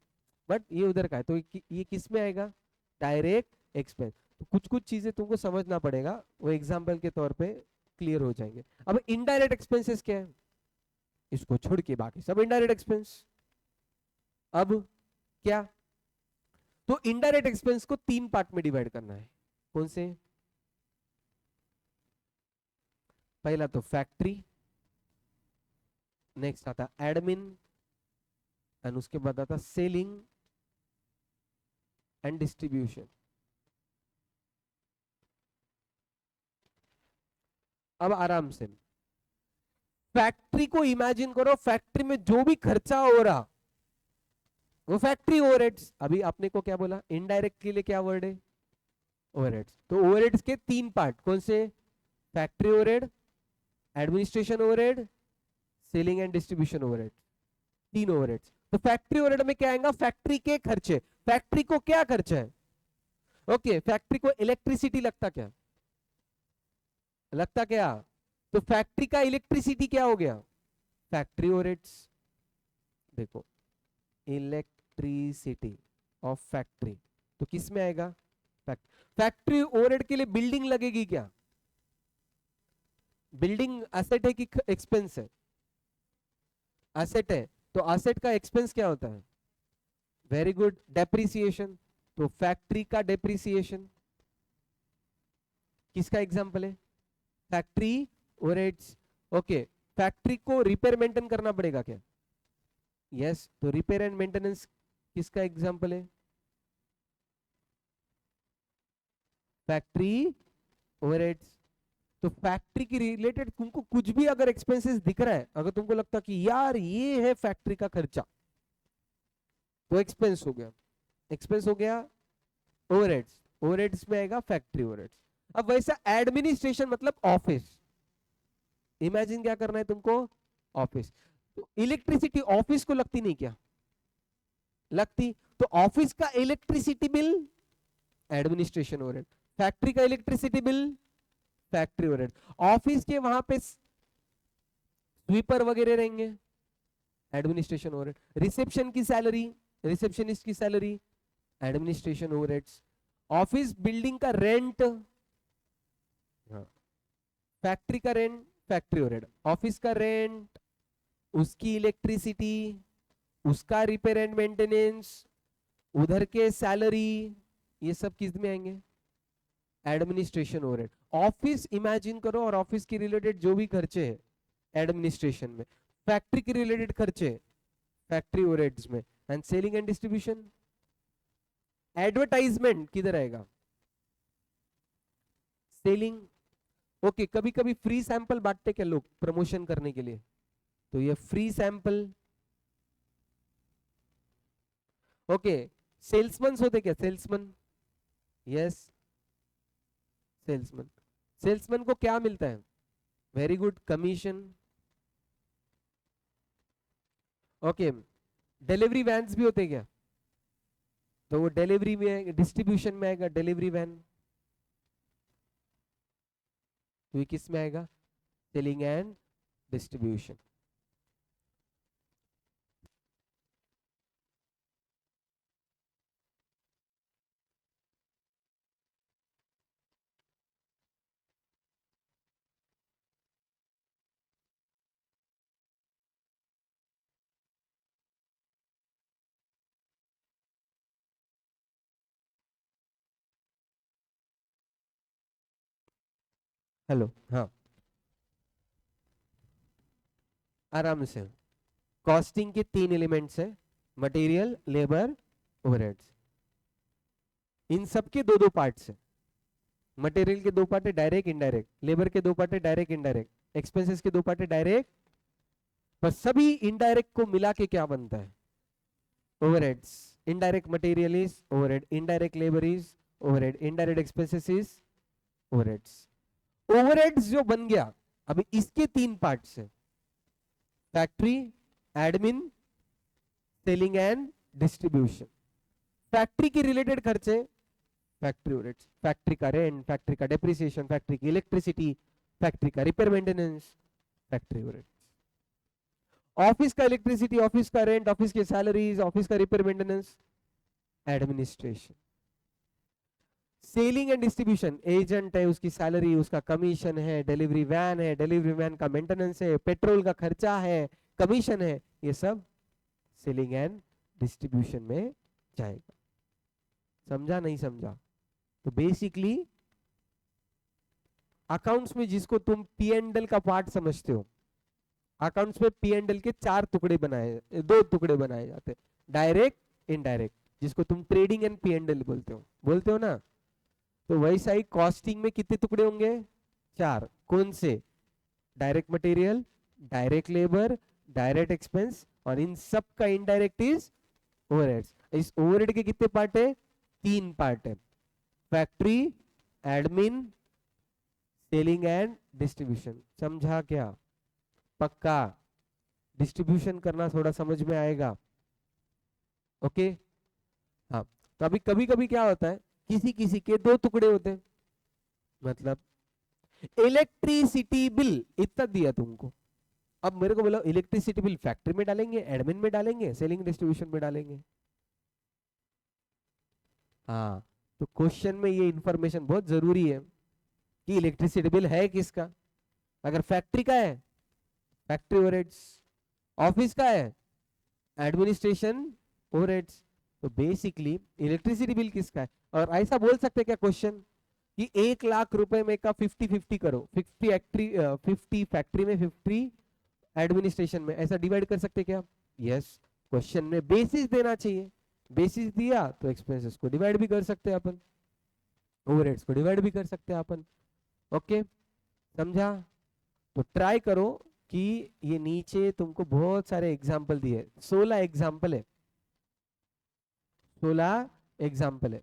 बट ये उधर का है, तो ये किस में आएगा, डायरेक्ट एक्सपेंस। तो कुछ कुछ चीजें तुमको समझना पड़ेगा, वो एग्जाम्पल के तौर पे क्लियर हो जाएंगे। अब इनडायरेक्ट एक्सपेंसेस क्या है, इसको छोड़ के बाकी सब इनडायरेक्ट एक्सपेंस। अब क्या, तो इनडायरेक्ट एक्सपेंस को 3 पार्ट में डिवाइड करना है, कौन से, पहला तो फैक्ट्री, नेक्स्ट आता एडमिन, एंड उसके बाद आता सेलिंग एंड डिस्ट्रीब्यूशन। अब आराम से फैक्ट्री को इमेजिन करो, फैक्ट्री में जो भी खर्चा हो रहा वो फैक्ट्री ओवरहेड्स। अभी आपने को क्या बोला, इनडायरेक्ट के लिए क्या वर्ड है, ओवरहेड्स। तो ओवरहेड्स के 3 पार्ट कौन से, factory overhead, administration overhead, selling and distribution overhead, 3 overheads. तो फैक्ट्री ओवरहेड में क्या आएगा, फैक्ट्री के खर्चे, फैक्ट्री को क्या खर्चा है, ओके, फैक्ट्री को इलेक्ट्रिसिटी लगता क्या, लगता क्या, तो फैक्ट्री का इलेक्ट्रिसिटी क्या हो गया, फैक्ट्री ओवरहेड्स। देखो, इलेक्ट्रिसिटी ऑफ फैक्ट्री, तो किस में आएगा, फैक्ट्री ओवरहेड के लिए बिल्डिंग लगेगी क्या, बिल्डिंग एसेट है कि एक्सपेंस है, एसेट है, तो एसेट का एक्सपेंस क्या होता है, वेरी गुड, डेप्रिसिएशन। तो फैक्ट्री का डेप्रिसिएशन किसका एग्जांपल है, फैक्ट्री ओवरहेड्स। ओके, फैक्ट्री को रिपेयर मेंटेन करना पड़ेगा क्या, यस, तो रिपेयर एंड मेंटेनेंस किसका एग्जांपल है, फैक्ट्री ओवरहेड्स। तो फैक्ट्री की रिलेटेड तुमको कुछ भी अगर एक्सपेंसेस दिख रहा है, अगर तुमको लगता कि यार ये है फैक्ट्री का खर्चा, तो एक्सपेंस हो गया, एक्सपेंस हो गया ओवरहेड्स, ओवरहेड्स में आएगा फैक्ट्री ओवरहेड्स। अब वैसा एडमिनिस्ट्रेशन मतलब ऑफिस, इमेजिन क्या करना है तुमको, ऑफिस। तो इलेक्ट्रिसिटी ऑफिस को लगती नहीं क्या? लगती। तो ऑफिस का electricity bill administration overhead, factory का electricity bill factory overhead, office के वहां पे स्वीपर वगैरह रहेंगे एडमिनिस्ट्रेशन ओवरहेड, रिसेप्शन की सैलरी, रिसेप्शनिस्ट की salary administration overheads, office building का रेंट, फैक्ट्री का रेंट फैक्ट्री ओवरहेड, ऑफिस का रेंट, उसकी इलेक्ट्रिसिटी, उसका रिपेयर एंड मेंटेनेंस, उधर के सैलरी, ये सब किस में आएंगे? Administration overhead. ऑफिस इमेजिन करो और ऑफिस के रिलेटेड जो भी खर्चे हैं एडमिनिस्ट्रेशन में, फैक्ट्री के रिलेटेड खर्चे फैक्ट्री ओवरहेड्स में, and selling and distribution. Advertisement किधर आएगा? सेलिंग। ओके, कभी कभी फ्री सैंपल बांटते क्या लोग प्रमोशन करने के लिए, तो ये फ्री सैंपल। ओके, सेल्समैन होते क्या? Salesman, yes, salesman. सेल्समैन को क्या मिलता है? Very good, commission. Okay, delivery vans भी होते क्या? तो वो डिलीवरी में डिस्ट्रीब्यूशन में आएगा डिलीवरी वैन, तो ये किस में आएगा? Selling and distribution. हेलो, हाँ, आराम से। कॉस्टिंग के 3 एलिमेंट्स है, मटेरियल, लेबर, ओवरहेड्स। इन सब के दो दो पार्ट्स है। मटेरियल के 2 पार्ट है, डायरेक्ट इनडायरेक्ट, लेबर के 2 पार्ट है, डायरेक्ट इनडायरेक्ट, एक्सपेंसेस के 2 पार्ट है, डायरेक्ट। पर सभी इनडायरेक्ट को मिला के क्या बनता है? Overheads. Indirect material is overhead, indirect labour is overhead, indirect expenses is overheads. Overheads जो बन गया, अभी इसके 3 पार्ट्स है, factory, admin, selling and distribution. Factory के रिलेटेड खर्चे फैक्ट्री ओवरहेड्स, फैक्ट्री का रेंट, फैक्ट्री का डेप्रिसिएशन, फैक्ट्री की इलेक्ट्रिसिटी, फैक्ट्री का repair maintenance, factory overheads. Office का इलेक्ट्रिसिटी, ऑफिस का रेंट, ऑफिस की सैलरीज, ऑफिस का repair maintenance, administration. Selling and distribution, agent है, उसकी सैलरी, उसका कमीशन है, डिलीवरी वैन है, डिलीवरी वैन का मेंटेनेंस है, पेट्रोल का खर्चा है, कमीशन है, ये सब सेलिंग एंड डिस्ट्रीब्यूशन में जाएगा। समझा नहीं समझा? तो बेसिकली अकाउंट्स में जिसको तुम पी एंड एल का पार्ट समझते हो, अकाउंट्स में पी एंड एल के 4 टुकड़े बनाए, 2 टुकड़े बनाए जाते हैं, डायरेक्ट, इनडायरेक्ट, जिसको तुम trading and P and L बोलते हो ना। तो वैसा ही कॉस्टिंग में कितने टुकड़े होंगे? 4। कौन से? Direct material, direct labour, direct expense, और इन सब का इनडायरेक्ट इज ओवरहेड्स। इस ओवरहेड के कितने पार्ट है? 3 पार्ट है, factory, admin, selling and distribution. समझा क्या? पक्का? डिस्ट्रीब्यूशन करना थोड़ा समझ में आएगा। ओके, हाँ। तो अभी कभी कभी क्या होता है, किसी किसी के 2 टुकड़े होते हैं, मतलब इलेक्ट्रिसिटी बिल इतना दिया तुमको, अब मेरे को बोलो इलेक्ट्रिसिटी बिल फैक्ट्री में डालेंगे, एडमिन में डालेंगे, सेलिंग डिस्ट्रीब्यूशन में डालेंगे। हाँ, तो क्वेश्चन में ये इंफॉर्मेशन बहुत जरूरी है कि इलेक्ट्रिसिटी बिल है किसका। अगर फैक्ट्री का है, फैक्ट्री ओवरहेड्स, ऑफिस का है, एडमिनिस्ट्रेशन ओवरहेड्स। तो बेसिकली इलेक्ट्रिसिटी बिल किसका है? और ऐसा बोल सकते हैं क्या क्वेश्चन कि 1 लाख रुपए में का 50-50 करो, 50 फैक्ट्री में, 50 एडमिनिस्ट्रेशन में, ऐसा डिवाइड कर सकते क्या? यस। क्वेश्चन में बेसिस देना चाहिए, बेसिस दिया तो एक्सपेंसेस को डिवाइड भी कर सकते हैं अपन, ओवरहेड्स को डिवाइड भी कर सकते हैं अपन। ओके, समझा? तो ट्राई करो कि ये नीचे तुमको बहुत सारे एग्जाम्पल दिए, 16 एग्जाम्पल है, 16 एग्जाम्पल है।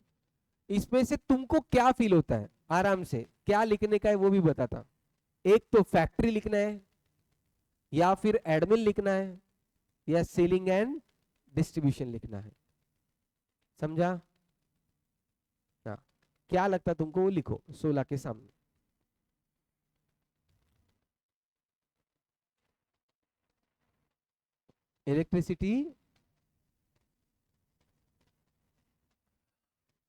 इसमें से तुमको क्या फील होता है, आराम से क्या लिखने का है वो भी बताता। एक तो फैक्ट्री लिखना है, या फिर एडमिन लिखना है, या सेलिंग एंड डिस्ट्रीब्यूशन लिखना है, समझा? हाँ, क्या लगता तुमको वो लिखो 16 के सामने। इलेक्ट्रिसिटी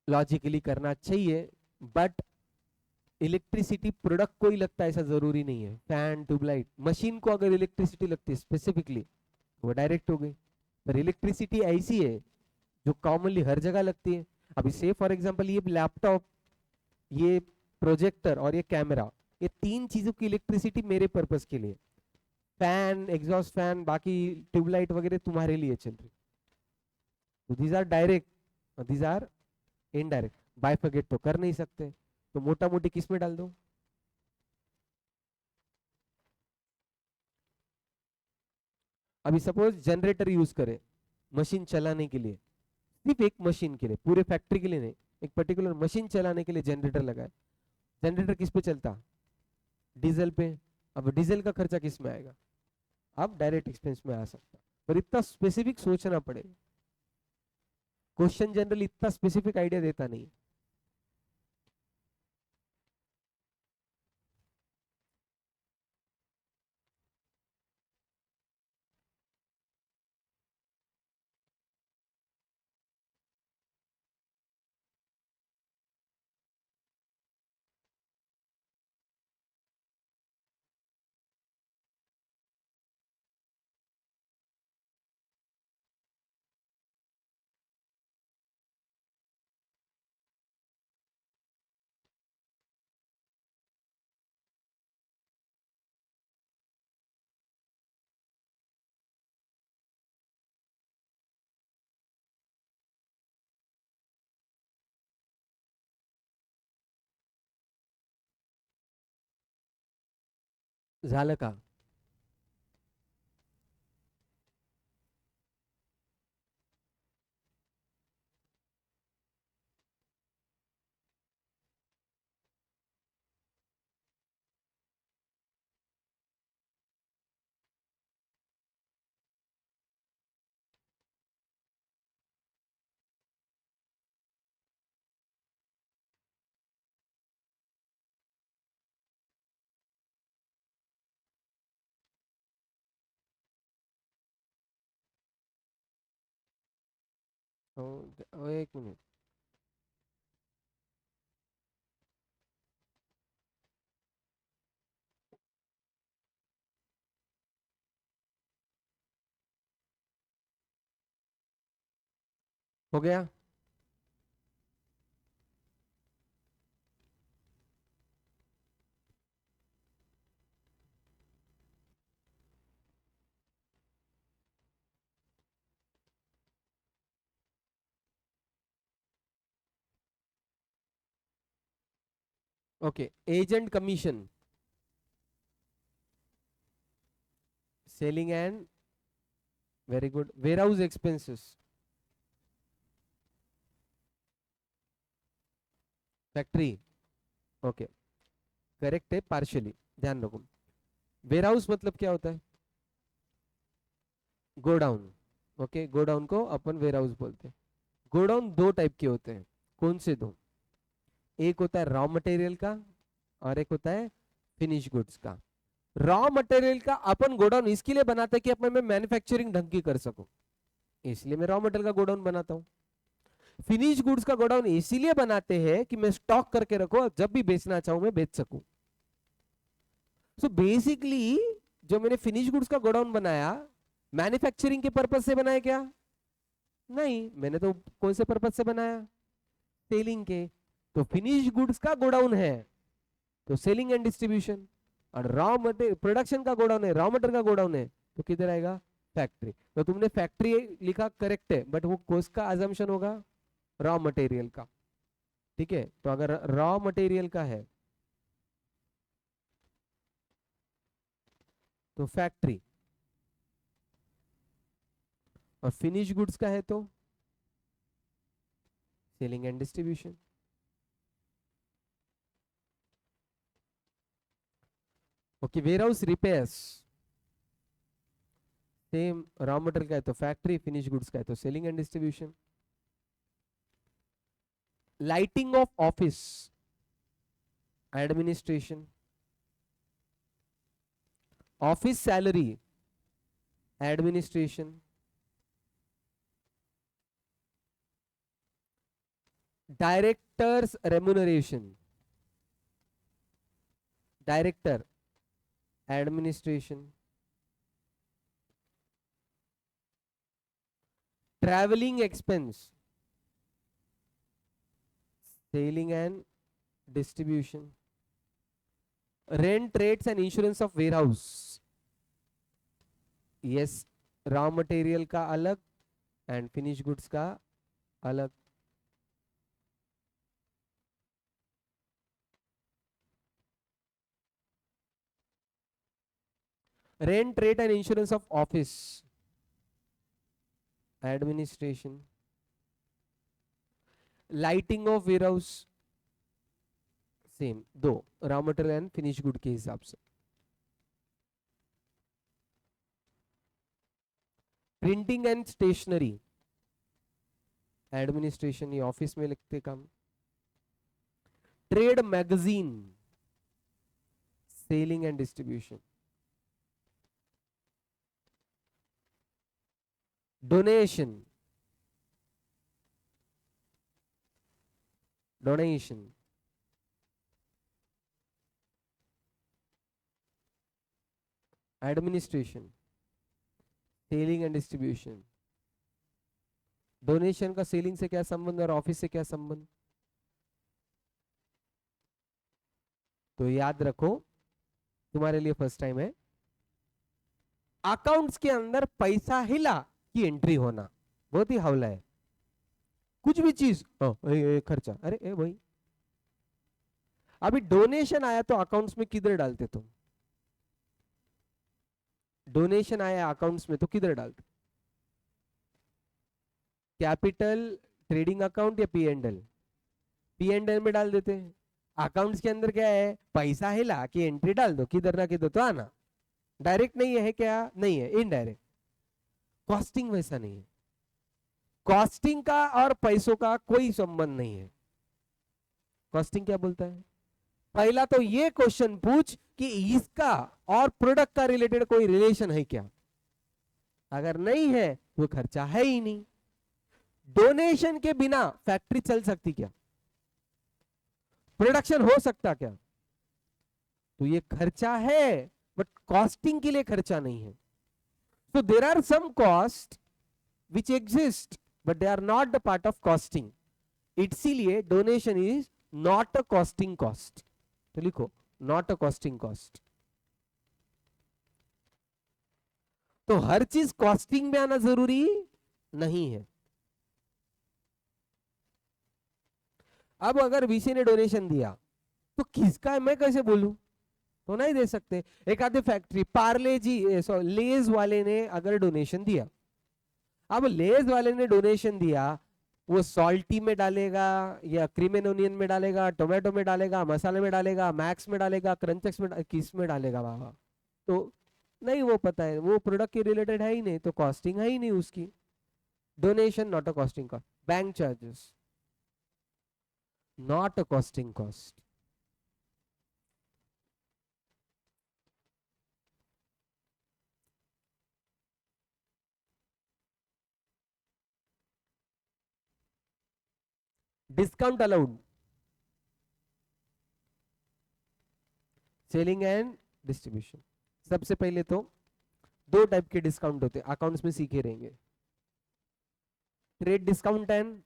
लॉजिकली करना चाहिए, बट इलेक्ट्रिसिटी प्रोडक्ट को ही लगता है ऐसा जरूरी नहीं है। फैन, ट्यूबलाइट, मशीन को अगर इलेक्ट्रिसिटी लगती है स्पेसिफिकली, वो डायरेक्ट हो गई। पर इलेक्ट्रिसिटी ऐसी है जो कॉमनली हर जगह लगती है। अभी से फॉर एग्जांपल ये लैपटॉप, ये प्रोजेक्टर और ये कैमरा, ये तीन चीजों की इलेक्ट्रिसिटी मेरे पर्पस के लिए, फैन, एग्जॉस्ट फैन, बाकी ट्यूबलाइट वगैरह तुम्हारे लिए चल रही। तो these are direct, these are indirect. Bifurcate तो कर नहीं सकते, तो मोटा मोटी किस में डाल दो? अभी सपोज जनरेटर यूज करें मशीन चलाने के लिए, सिर्फ एक मशीन के लिए, पूरे फैक्ट्री के लिए नहीं, एक पर्टिकुलर मशीन चलाने के लिए जनरेटर लगाए। जनरेटर किस पे चलता? डीजल पे। अब डीजल का खर्चा किस में आएगा? अब डायरेक्ट एक्सपेंस में आ सकता, पर इतना स्पेसिफिक सोचना पड़ेगा। क्वेश्चन जनरल इतना स्पेसिफिक आइडिया देता नहीं। झालं का? एक मिनट। हो गया? Okay, agent commission, selling and, very good, warehouse expenses, factory. Okay, correct है पार्शियली, ध्यान रखो। वेयर हाउस मतलब क्या होता है? गोडाउन। ओके, गोडाउन को अपन वेयर हाउस बोलते हैं। गोडाउन दो टाइप के होते हैं। कौन से दो? एक होता है रॉ मटेरियल का, और एक होता है फिनिश गुड्स का। रॉ मटेरियल का अपन गोडाउन इसके लिए बनाते हैं कि अपन में मैन्युफैक्चरिंग ढंग की कर सकूं, इसलिए मैं रॉ मटेरियल का गोडाउन बनाता हूं। फिनिश गुड्स का गोडाउन इसीलिए बनाते हैं कि मैं स्टॉक करके रखो, जब भी बेचना चाहूं मैं बेच सकूं। सो बेसिकली जो मैंने फिनिश गुड्स का गोडाउन बनाया, मैन्युफैक्चरिंग के पर्पज से बनाया क्या? नहीं, मैंने तो कौन से पर्पज से बनाया? सेलिंग के। तो फिनिश गुड्स का गोडाउन है तो सेलिंग एंड डिस्ट्रीब्यूशन, और रॉ मटेरियल प्रोडक्शन का गोडाउन है, रॉ मटेरियल का गोडाउन है, तो किधर आएगा? फैक्ट्री। तो तुमने फैक्ट्री लिखा, करेक्ट है, बट वो कोस का अजम्पशन होगा रॉ मटेरियल का। ठीक है, तो अगर रॉ मटेरियल का है तो फैक्ट्री, और फिनिश गुड्स का है तो selling and distribution. Okay, warehouse repairs, same raw material का है तो फैक्ट्री, फिनिश गुड्स का है तो selling and distribution. Lighting of office, administration. Office salary, administration. Directors remuneration, director, administration. Travelling expense, selling and distribution. Rent, rates and insurance of warehouse. Yes, raw material का अलग and finish goods का अलग. Rent, rate and insurance of office, administration. Lighting of ware house, same, दो, raw material and finish good के हिसाब से. Printing and stationery, administration, ये office में लिखते काम. Trade magazine, selling and distribution. Donation, donation. Administration, selling and distribution. Donation का selling से क्या संबंध और ऑफिस से क्या संबंध? तो याद रखो, तुम्हारे लिए फर्स्ट टाइम है. अकाउंट्स के अंदर पैसा हिला की एंट्री होना बहुत ही हौला है. कुछ भी चीज खर्चा, अरे भाई अभी डोनेशन आया तो अकाउंट्स में किधर डालते तुम? डोनेशन आया अकाउंट्स में तो किधर डालते? कैपिटल, ट्रेडिंग अकाउंट या पी एंड एल में डाल देते हैं. अकाउंट्स के अंदर क्या है? पैसा हिला कि एंट्री डाल दो, किधर ना किधर तो आना. डायरेक्ट नहीं है क्या? नहीं है, इनडायरेक्ट. कॉस्टिंग वैसा नहीं है. कॉस्टिंग का और पैसों का कोई संबंध नहीं है. कॉस्टिंग क्या बोलता है? पहला तो ये क्वेश्चन पूछ कि इसका और प्रोडक्ट का रिलेटेड कोई रिलेशन है क्या. अगर नहीं है तो खर्चा है ही नहीं. डोनेशन के बिना फैक्ट्री चल सकती क्या? प्रोडक्शन हो सकता क्या? तो ये खर्चा है, बट कॉस्टिंग के लिए खर्चा नहीं है. तो there are some cost which exist but they are not the part of costing. इसीलिए donation is not a costing cost. तो लिखो, नॉट अ कॉस्टिंग कॉस्ट. तो हर चीज कॉस्टिंग में आना जरूरी नहीं है. अब अगर वीसी ने डोनेशन दिया तो किसका है मैं कैसे बोलूं? तो नहीं दे सकते. एक आधे फैक्ट्री, पार्ले जी लेज वाले ने अगर डोनेशन दिया, अब लेज वाले ने डोनेशन दिया, वो सॉल्टी में डालेगा या क्रीम एंड ओनियन में डालेगा, टोमेटो में डालेगा, मसाले में डालेगा, मैक्स में डालेगा, क्रंचेक्स में किस में डालेगा बाबा? तो नहीं, वो पता है, वो प्रोडक्ट के रिलेटेड है ही नहीं, तो कॉस्टिंग है ही नहीं उसकी. Donation not a costing cost. Bank charges not a costing cost. Discount allowed, selling and distribution. सबसे पहले तो दो टाइप के डिस्काउंट होते हैं, अकाउंट्स में सीखे रहेंगे. Trade discount and,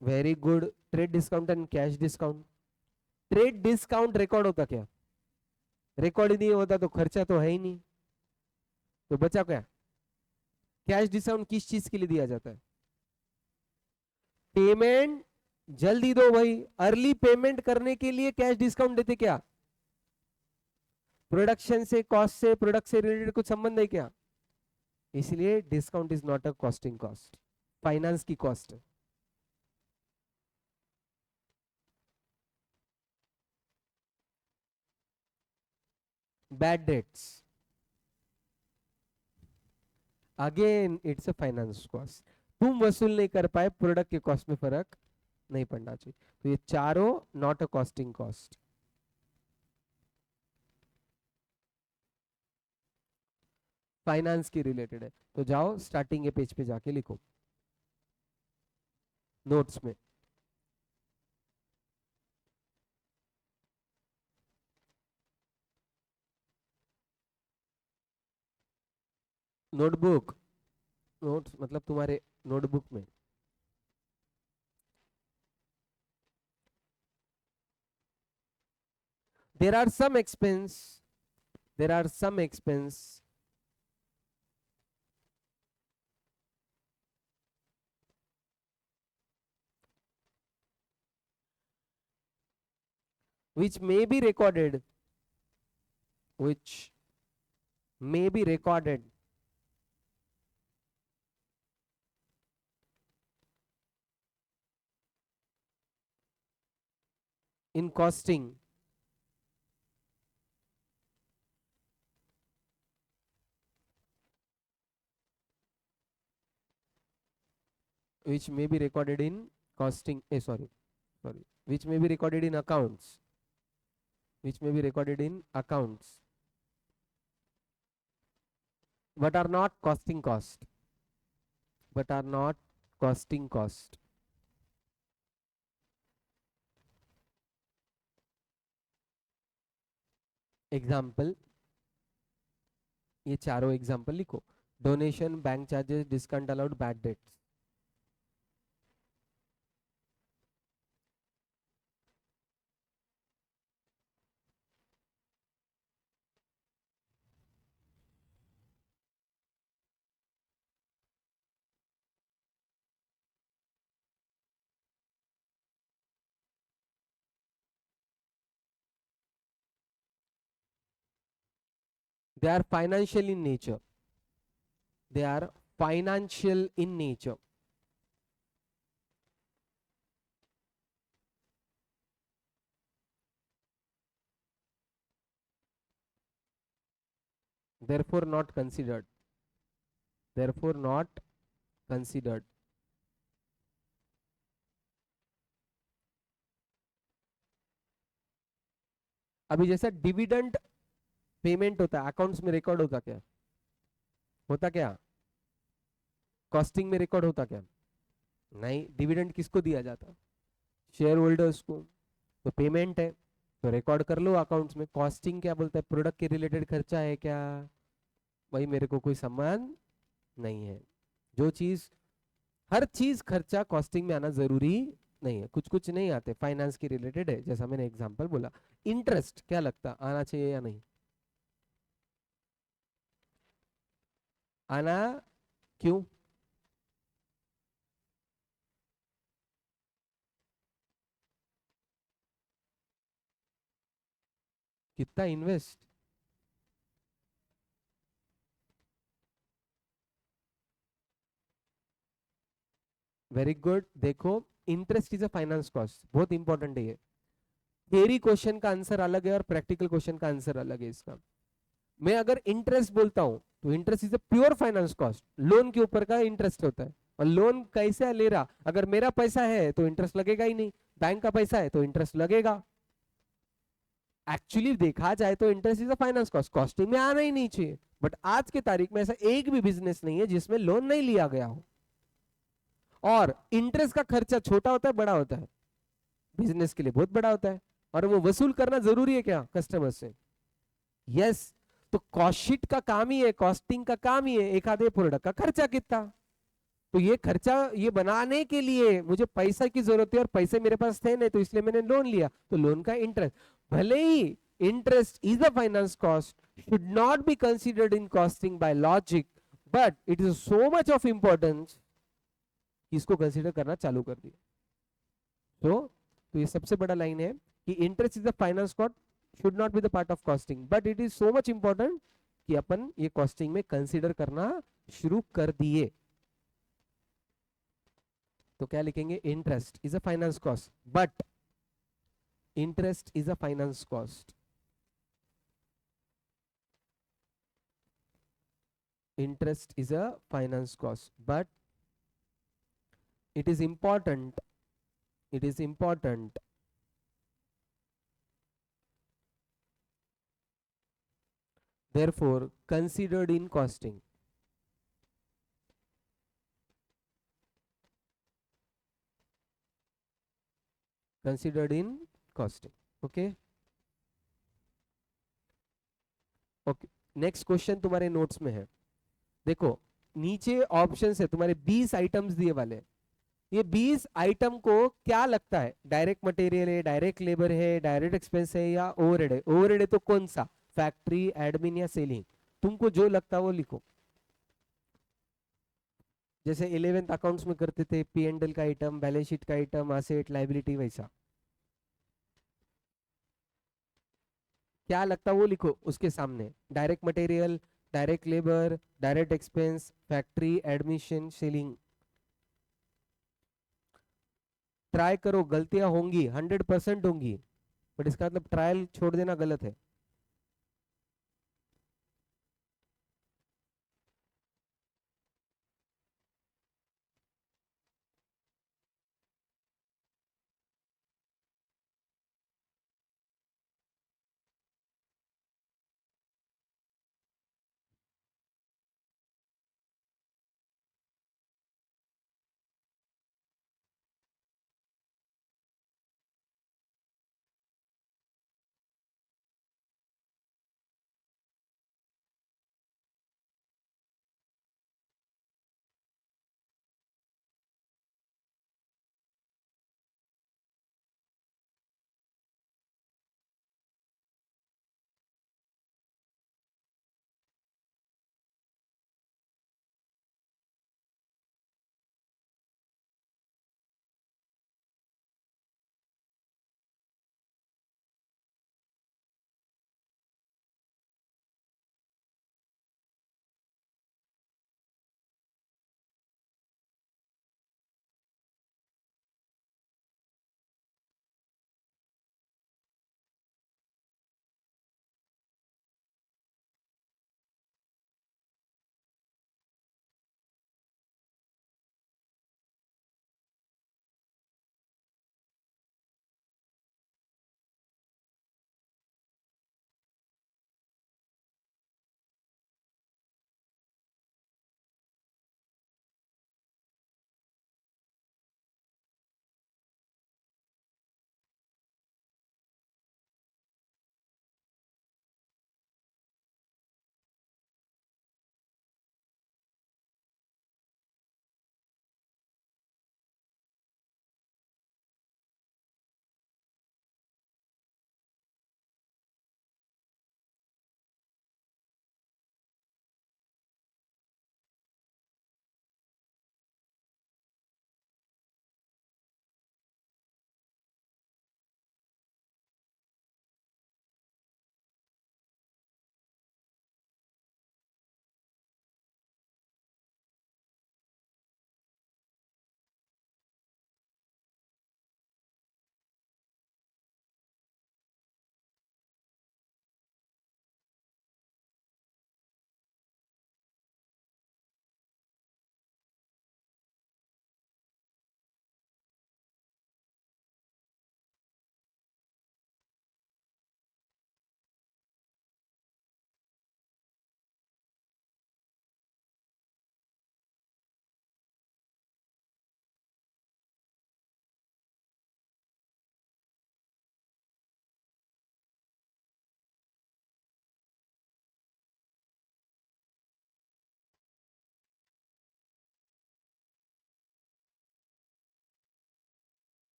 very good, trade discount and cash discount. Trade discount record होता क्या? रिकॉर्ड ही नहीं होता तो खर्चा तो है ही नहीं, तो बचा क्या? कैश डिस्काउंट किस चीज के लिए दिया जाता है? पेमेंट जल्दी दो भाई. अर्ली पेमेंट करने के लिए कैश डिस्काउंट देते क्या? प्रोडक्शन से, कॉस्ट से, प्रोडक्ट से रिलेटेड कुछ संबंध है क्या? इसलिए discount is not a costing cost, finance की कॉस्ट है. Bad debts, again it's a finance cost. तुम वसूल नहीं कर पाए, प्रोडक्ट के कॉस्ट में फर्क नहीं पड़ना चाहिए। तो ये चारों not a costing cost, finance की रिलेटेड है। तो जाओ स्टार्टिंग के पेज पे जाके लिखो नोट्स में। नोटबुक, नोट्स मतलब तुम्हारे नोटबुक में। there are some expense there are some expense which may be recorded, which may be recorded in costing, which may be recorded in costing, sorry, which may be recorded in accounts, which may be recorded in accounts, but are not costing cost, but are not costing cost. Example, ये चारों example लिखो। Donation, bank charges, discount allowed, bad debts. They are financial in nature. They are financial in nature. Therefore not considered. Therefore not considered. अभी जैसा dividend payment होता है, accounts में record होता क्या? होता क्या? कॉस्टिंग में रिकॉर्ड होता क्या? नहीं। डिविडेंड किसको दिया जाता? शेयर होल्डर्स को। तो पेमेंट है तो रिकॉर्ड कर लो अकाउंट्स में। कॉस्टिंग क्या बोलता है? प्रोडक्ट के रिलेटेड खर्चा है क्या? भाई मेरे को कोई संबंध नहीं है। जो चीज, हर चीज खर्चा कॉस्टिंग में आना जरूरी नहीं है, कुछ कुछ नहीं आते, फाइनेंस के रिलेटेड है, जैसा मैंने एग्जांपल बोला। इंटरेस्ट क्या लगता, आना चाहिए या नहीं? आना। क्यों? कितना इन्वेस्ट? Very good. देखो, interest is a finance cost, बहुत इंपॉर्टेंट है ये। थियरी क्वेश्चन का आंसर अलग है और प्रैक्टिकल क्वेश्चन का आंसर अलग है इसका। मैं अगर इंटरेस्ट बोलता हूं तो interest is a pure finance cost, loan के ऊपर का इंटरेस्ट होता है। और लोन कैसे ले रहा, अगर मेरा पैसा है तो इंटरेस्ट लगेगा ही नहीं, बैंक का पैसा है तो इंटरेस्ट लगेगा। एक्चुअली देखा जाए तो interest is a finance cost, costing में आना ही नहीं चाहिए। बट आज के तारीख में ऐसा एक भी बिजनेस नहीं है जिसमें लोन नहीं लिया गया हो। और इंटरेस्ट का खर्चा छोटा होता है बड़ा होता है? बिजनेस के लिए बहुत बड़ा होता है। और वो वसूल करना जरूरी है क्या कस्टमर से? यस। तो कॉस्ट शीट का काम ही है, कॉस्टिंग का काम ही है, एक आधे प्रोडक्ट का खर्चा कितना। तो ये खर्चा, ये बनाने के लिए मुझे पैसा की जरूरत है और पैसे मेरे पास थे नहीं, तो इसलिए मैंने लोन लिया, तो लोन का इंटरेस्ट। भले ही interest is a finance cost, should not be considered in costing by logic, but it is so much of importance कि इसको कंसिडर करना चालू कर दिया। तो ये सबसे बड़ा लाइन है कि interest is the finance cost, should not be the part of costing, but it is so much important कि अपन ये कॉस्टिंग में कंसीडर करना शुरू कर दिए। तो क्या लिखेंगे? Interest is a finance cost, but interest is a finance cost, interest is a finance cost, but it is important, it is important therefore considered in costing, considered in costing. Okay, okay. Next question तुम्हारे notes में है, देखो नीचे options है तुम्हारे 20 items दिए वाले हैं। ये 20 आइटम को क्या लगता है, डायरेक्ट मटेरियल है, डायरेक्ट लेबर है, डायरेक्ट एक्सपेंस है या ओवरहेड है? ओवरहेड है तो कौन सा, फैक्ट्री, एडमिन या सेलिंग? तुमको जो लगता है वो लिखो। जैसे 11th अकाउंट्स में करते थे, पी एंड एल का आइटम, बैलेंस शीट का आइटम, असेट लाइबिलिटी, वैसा क्या लगता है वो लिखो उसके सामने। Direct material, direct labour, direct expense, factory, admission, selling. Try करो, गलतियां होंगी, 100% होंगी, बट इसका मतलब ट्रायल छोड़ देना गलत है।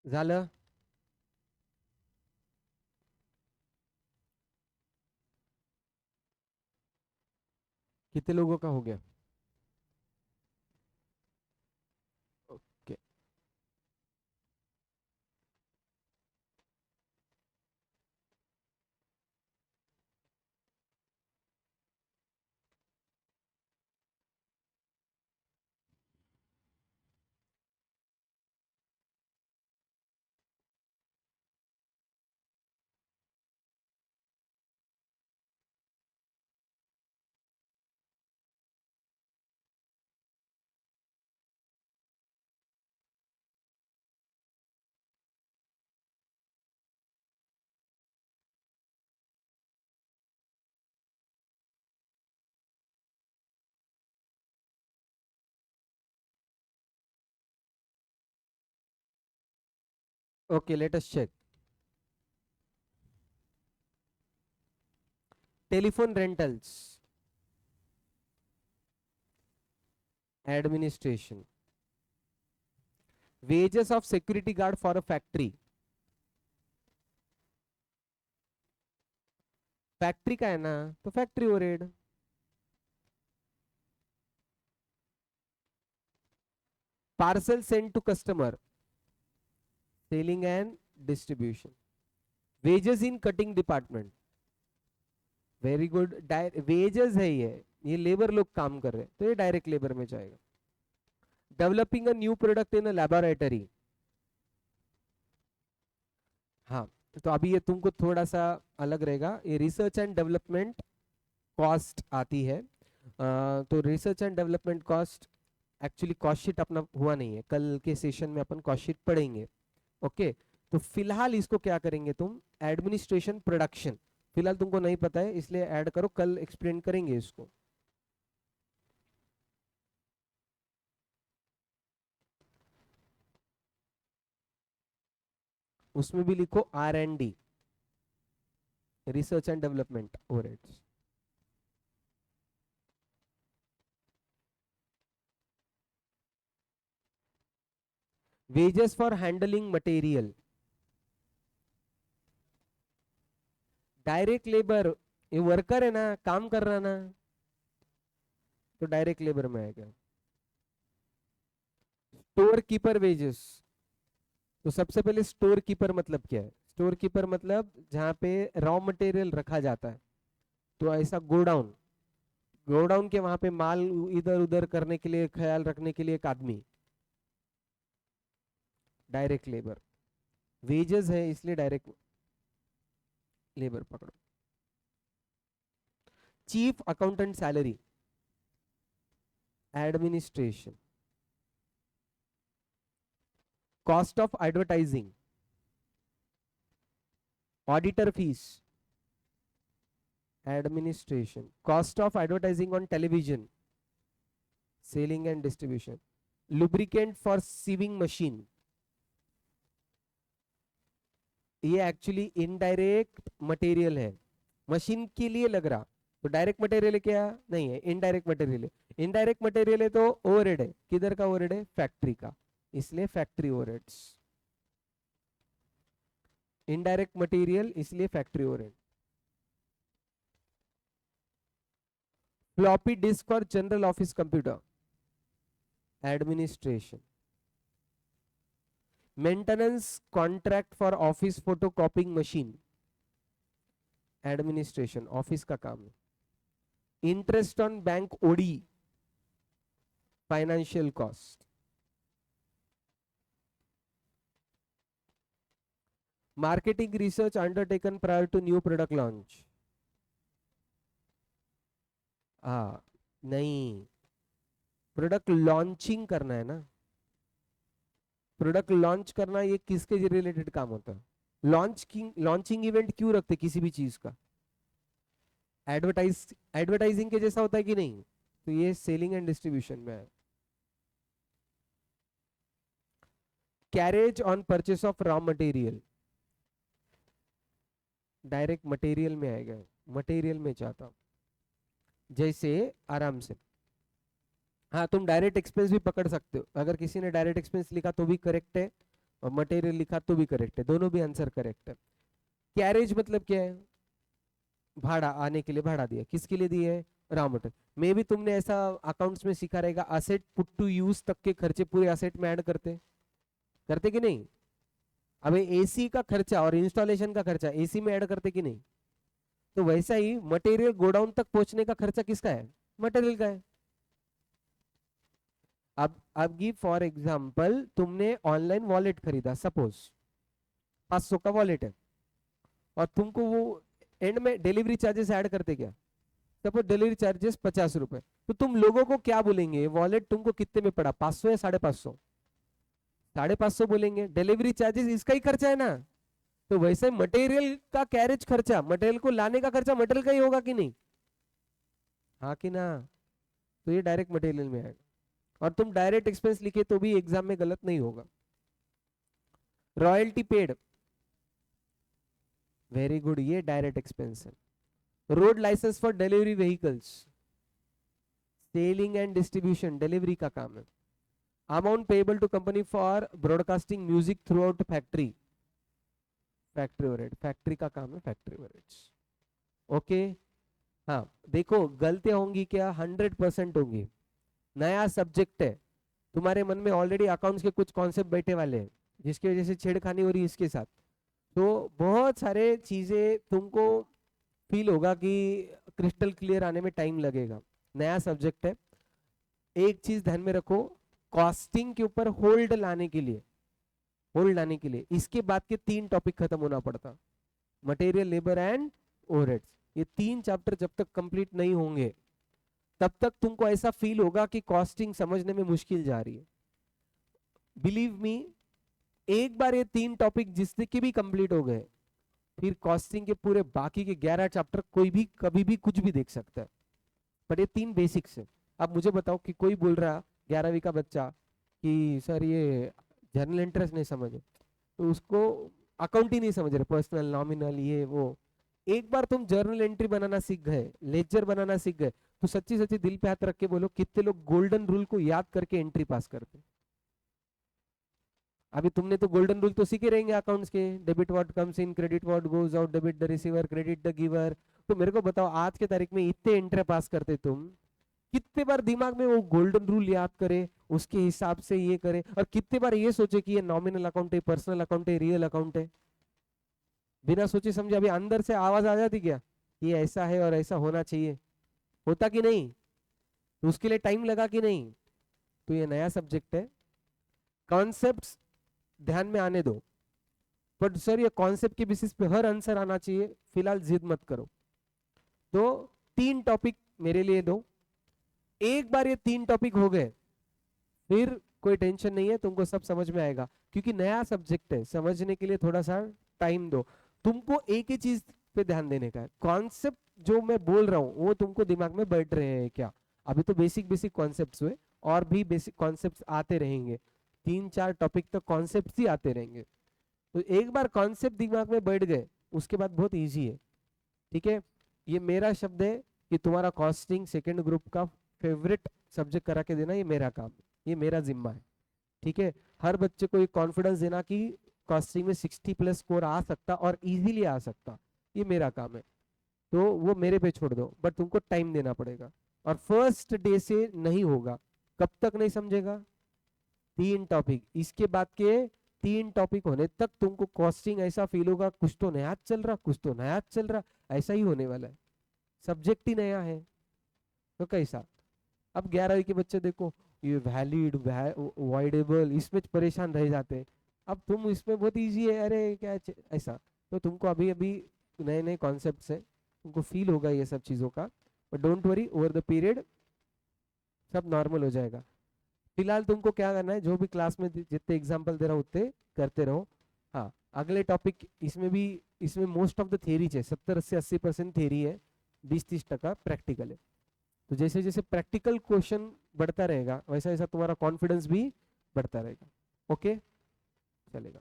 झालं? कितने लोगों का हो गया? Okay. Okay, let us check. Telephone rentals, administration, wages of security guard for a factory. Factory का है ना, तो factory overhead. Parcel send to customer, selling and distribution. Wages in cutting department, very good. Wages है ये labour लोग काम कर रहे हैं, तो ये डायरेक्ट लेबर में जाएगा। Developing a new product in a laboratory, हाँ, तो अभी ये तुमको थोड़ा सा अलग रहेगा। ये रिसर्च एंड डेवलपमेंट कॉस्ट आती है। तो research and development cost, actually cost sheet अपना हुआ नहीं है, कल के सेशन में अपन कॉस्ट शीट पढ़ेंगे। ओके, तो फिलहाल इसको क्या करेंगे तुम, एडमिनिस्ट्रेशन प्रोडक्शन, फिलहाल तुमको नहीं पता है इसलिए ऐड करो, कल एक्सप्लेन करेंगे इसको। उसमें भी लिखो R&D, research and development overheads. Wages for handling material, direct labour, ये वर्कर है ना, काम कर रहा ना, तो डायरेक्ट लेबर में आएगा। स्टोर कीपर वेजेस, तो सबसे पहले स्टोर कीपर मतलब क्या है? स्टोर कीपर मतलब जहाँ पे रॉ मटेरियल रखा जाता है, तो ऐसा गोडाउन, गोडाउन के वहां पे माल इधर उधर करने के लिए, ख्याल रखने के लिए एक आदमी, डायरेक्ट लेबर। वेजेस है इसलिए डायरेक्ट लेबर पकड़ो। Chief accountant salary, administration. Cost of advertising, auditor fees, administration. Cost of advertising on television, selling and distribution. Lubricant for sewing machine, ये एक्चुअली इनडायरेक्ट मटेरियल है, मशीन के लिए लग रहा, तो डायरेक्ट मटेरियल है क्या? नहीं है, इनडायरेक्ट मटेरियल है। इनडायरेक्ट मटेरियल है तो ओवरहेड है, किधर का ओवरहेड है? फैक्ट्री का, इसलिए फैक्ट्री ओवरहेड्स। इनडायरेक्ट मटेरियल इसलिए फैक्ट्री ओवरहेड। फ्लॉपी डिस्क और general office computer, administration. Maintenance contract for office photocopying machine, administration, office का काम है। Interest on bank OD, financial cost. Marketing research undertaken prior to new product launch, हाँ, नहीं, product launching करना है ना, product launch करना ये किसके रिलेटेड काम होता है? लॉन्चिंग इवेंट क्यों रखते किसी भी चीज का? एडवर्टाइजिंग के जैसा होता है कि नहीं? तो ये सेलिंग एंड डिस्ट्रीब्यूशन में है। Carriage on purchase of raw material, direct material में आएगा, मटेरियल में चाहता हूं, जैसे आराम से, हाँ तुम डायरेक्ट एक्सपेंस भी पकड़ सकते हो, अगर किसी ने डायरेक्ट एक्सपेंस लिखा तो भी करेक्ट है, और मटेरियल लिखा तो भी करेक्ट है, दोनों भी आंसर करेक्ट है। कैरेज मतलब क्या है? भाड़ा, आने के लिए भाड़ा दिया, किसके लिए दिया है? Raw material. मे भी तुमने ऐसा अकाउंट्स में सीखा रहेगा, असेट पुट टू यूज तक के खर्चे पूरे असेट में ऐड करते करते कि नहीं? अबे एसी का खर्चा और इंस्टॉलेशन का खर्चा एसी में ऐड करते कि नहीं? तो वैसा ही मटेरियल गोडाउन तक पहुंचने का खर्चा किसका है? मटेरियल का है। अब गिव फॉर एग्जांपल, तुमने ऑनलाइन वॉलेट खरीदा, सपोज 500 का वॉलेट है, और तुमको वो एंड में डिलीवरी चार्जेस ऐड करते क्या? सपोज डिलीवरी चार्जेस 50 रुपए, तो तुम लोगों को क्या बोलेंगे? वॉलेट तुमको कितने में पड़ा, 500 या 550? 550 बोलेंगे। डिलीवरी चार्जेस इसका ही खर्चा है ना। तो वैसे मटेरियल का कैरेज खर्चा, मटेरियल को लाने का खर्चा मटेरियल का ही होगा कि नहीं? हाँ कि ना? तो ये डायरेक्ट मटेरियल में आएगा। और तुम डायरेक्ट एक्सपेंस लिखे तो भी एग्जाम में गलत नहीं होगा। रॉयल्टी पेड, वेरी गुड, ये डायरेक्ट एक्सपेंस है। Road licence for delivery vehicles, selling and distribution delivery का काम है। Amount payable to company for broadcasting music throughout factory, factory overhead, factory का काम है फैक्ट्री ओवरहेड्स। ओके। हाँ देखो, गलतियां होंगी क्या? 100% होंगी। नया सब्जेक्ट है, तुम्हारे मन में ऑलरेडी अकाउंट्स के कुछ कॉन्सेप्ट बैठे वाले हैं, जिसकी वजह से छेड़खानी हो रही है इसके साथ। तो बहुत सारे चीजें तुमको फील होगा कि क्रिस्टल क्लियर आने में टाइम लगेगा। नया सब्जेक्ट है। एक चीज ध्यान में रखो, कॉस्टिंग के ऊपर होल्ड लाने के लिए, होल्ड लाने के लिए इसके बाद के 3 टॉपिक खत्म होना पड़ता, मटेरियल, लेबर एंड ओवरहेड्स। ये 3 चैप्टर जब तक कंप्लीट नहीं होंगे तब तक तुमको ऐसा फील होगा कि कॉस्टिंग समझने में मुश्किल जा रही है। बिलीव मी, एक बार ये 3 टॉपिक जिससे के भी कंप्लीट हो गए, फिर कॉस्टिंग के पूरे बाकी के 11 चैप्टर कोई भी कभी भी कुछ भी देख सकता है। पर ये 3 बेसिक्स है। अब मुझे बताओ कि कोई बोल रहा 11वीं का बच्चा कि सर ये जर्नल इंटरेस्ट नहीं समझे, तो उसको अकाउंट ही नहीं समझ रहे, पर्सनल, नॉमिनल, ये वो। एक बार तुम जर्नल एंट्री बनाना सीख गए, लेजर बनाना सीख गए, तो सच्ची सच्ची दिल पे हाथ रख के बोलो, कितने लोग गोल्डन रूल को याद करके एंट्री पास करते? अभी तुमने तो गोल्डन रूल तो सीखे रहेंगे अकाउंट्स के, debit what comes in, credit what goes out, debit the receiver, credit the giver. तो मेरे को बताओ, आज के तारीख में इतने एंट्री पास करते तुम, कितने बार दिमाग में वो गोल्डन रूल याद करे, उसके हिसाब से ये करे, और कितने बार ये सोचे कि ये नॉमिनल अकाउंट है, पर्सनल अकाउंट है, रियल अकाउंट है? बिना सोचे समझे अभी अंदर से आवाज आ जाती क्या, ये ऐसा है और ऐसा होना चाहिए? होता कि नहीं? तो उसके लिए टाइम लगा कि नहीं? तो ये नया सब्जेक्ट है, कॉन्सेप्ट्स ध्यान में आने दो। बट सर ये कॉन्सेप्ट के बेसिस पे हर आंसर आना चाहिए, फिलहाल जिद मत करो। तो 3 टॉपिक मेरे लिए दो, एक बार ये 3 टॉपिक हो गए फिर कोई टेंशन नहीं है, तुमको सब समझ में आएगा। क्योंकि नया सब्जेक्ट है, समझने के लिए थोड़ा सा टाइम दो। तुमको एक ही चीज पे ध्यान देने का है, कॉन्सेप्ट जो मैं बोल रहा हूँ वो तुमको दिमाग में बैठ रहे हैं क्या? अभी तो बेसिक बेसिक कॉन्सेप्ट्स हुए, और भी बेसिक कॉन्सेप्ट्स आते रहेंगे, 3-4 टॉपिक तक कॉन्सेप्ट्स ही आते रहेंगे। तो एक बार कॉन्सेप्ट दिमाग में बैठ गए उसके बाद बहुत इजी है। ठीक है, ये मेरा शब्द है कि तुम्हारा कॉस्टिंग सेकेंड ग्रुप का फेवरेट सब्जेक्ट करा के देना, ये मेरा काम है, ये मेरा जिम्मा है। ठीक है, हर बच्चे को ये कॉन्फिडेंस देना कि कॉस्टिंग में 60+ स्कोर आ सकता और इजीली आ सकता, ये मेरा काम है। तो वो मेरे पे छोड़ दो, बट तुमको टाइम देना पड़ेगा, और फर्स्ट डे से नहीं होगा। कब तक नहीं समझेगा? 3 टॉपिक, इसके बाद के 3 टॉपिक होने तक तुमको कॉस्टिंग ऐसा फील होगा कुछ तो नया चल रहा, कुछ तो नया चल रहा, ऐसा ही होने वाला है, सब्जेक्ट ही नया है। तो कैसा? अब 11वीं के बच्चे देखो, ये वैलिड वाइडेबल इसमें परेशान रह जाते हैं। अब तुम इसमें बहुत इजी है, अरे क्या ऐसा। तो तुमको अभी अभी नए नए कॉन्सेप्ट्स हैं, तुमको फील होगा ये सब चीज़ों का, but don't worry, over the period सब नॉर्मल हो जाएगा। फिलहाल तुमको क्या करना है, जो भी क्लास में जितने एग्जाम्पल दे रहा हूँ उतने करते रहो। हाँ, अगले टॉपिक इसमें भी, इसमें मोस्ट ऑफ द थियरी है, 70 से 80% थियरी है, 20-30% प्रैक्टिकल है। तो जैसे जैसे प्रैक्टिकल क्वेश्चन बढ़ता रहेगा वैसा वैसा तुम्हारा कॉन्फिडेंस भी बढ़ता रहेगा। ओके, चलेगा।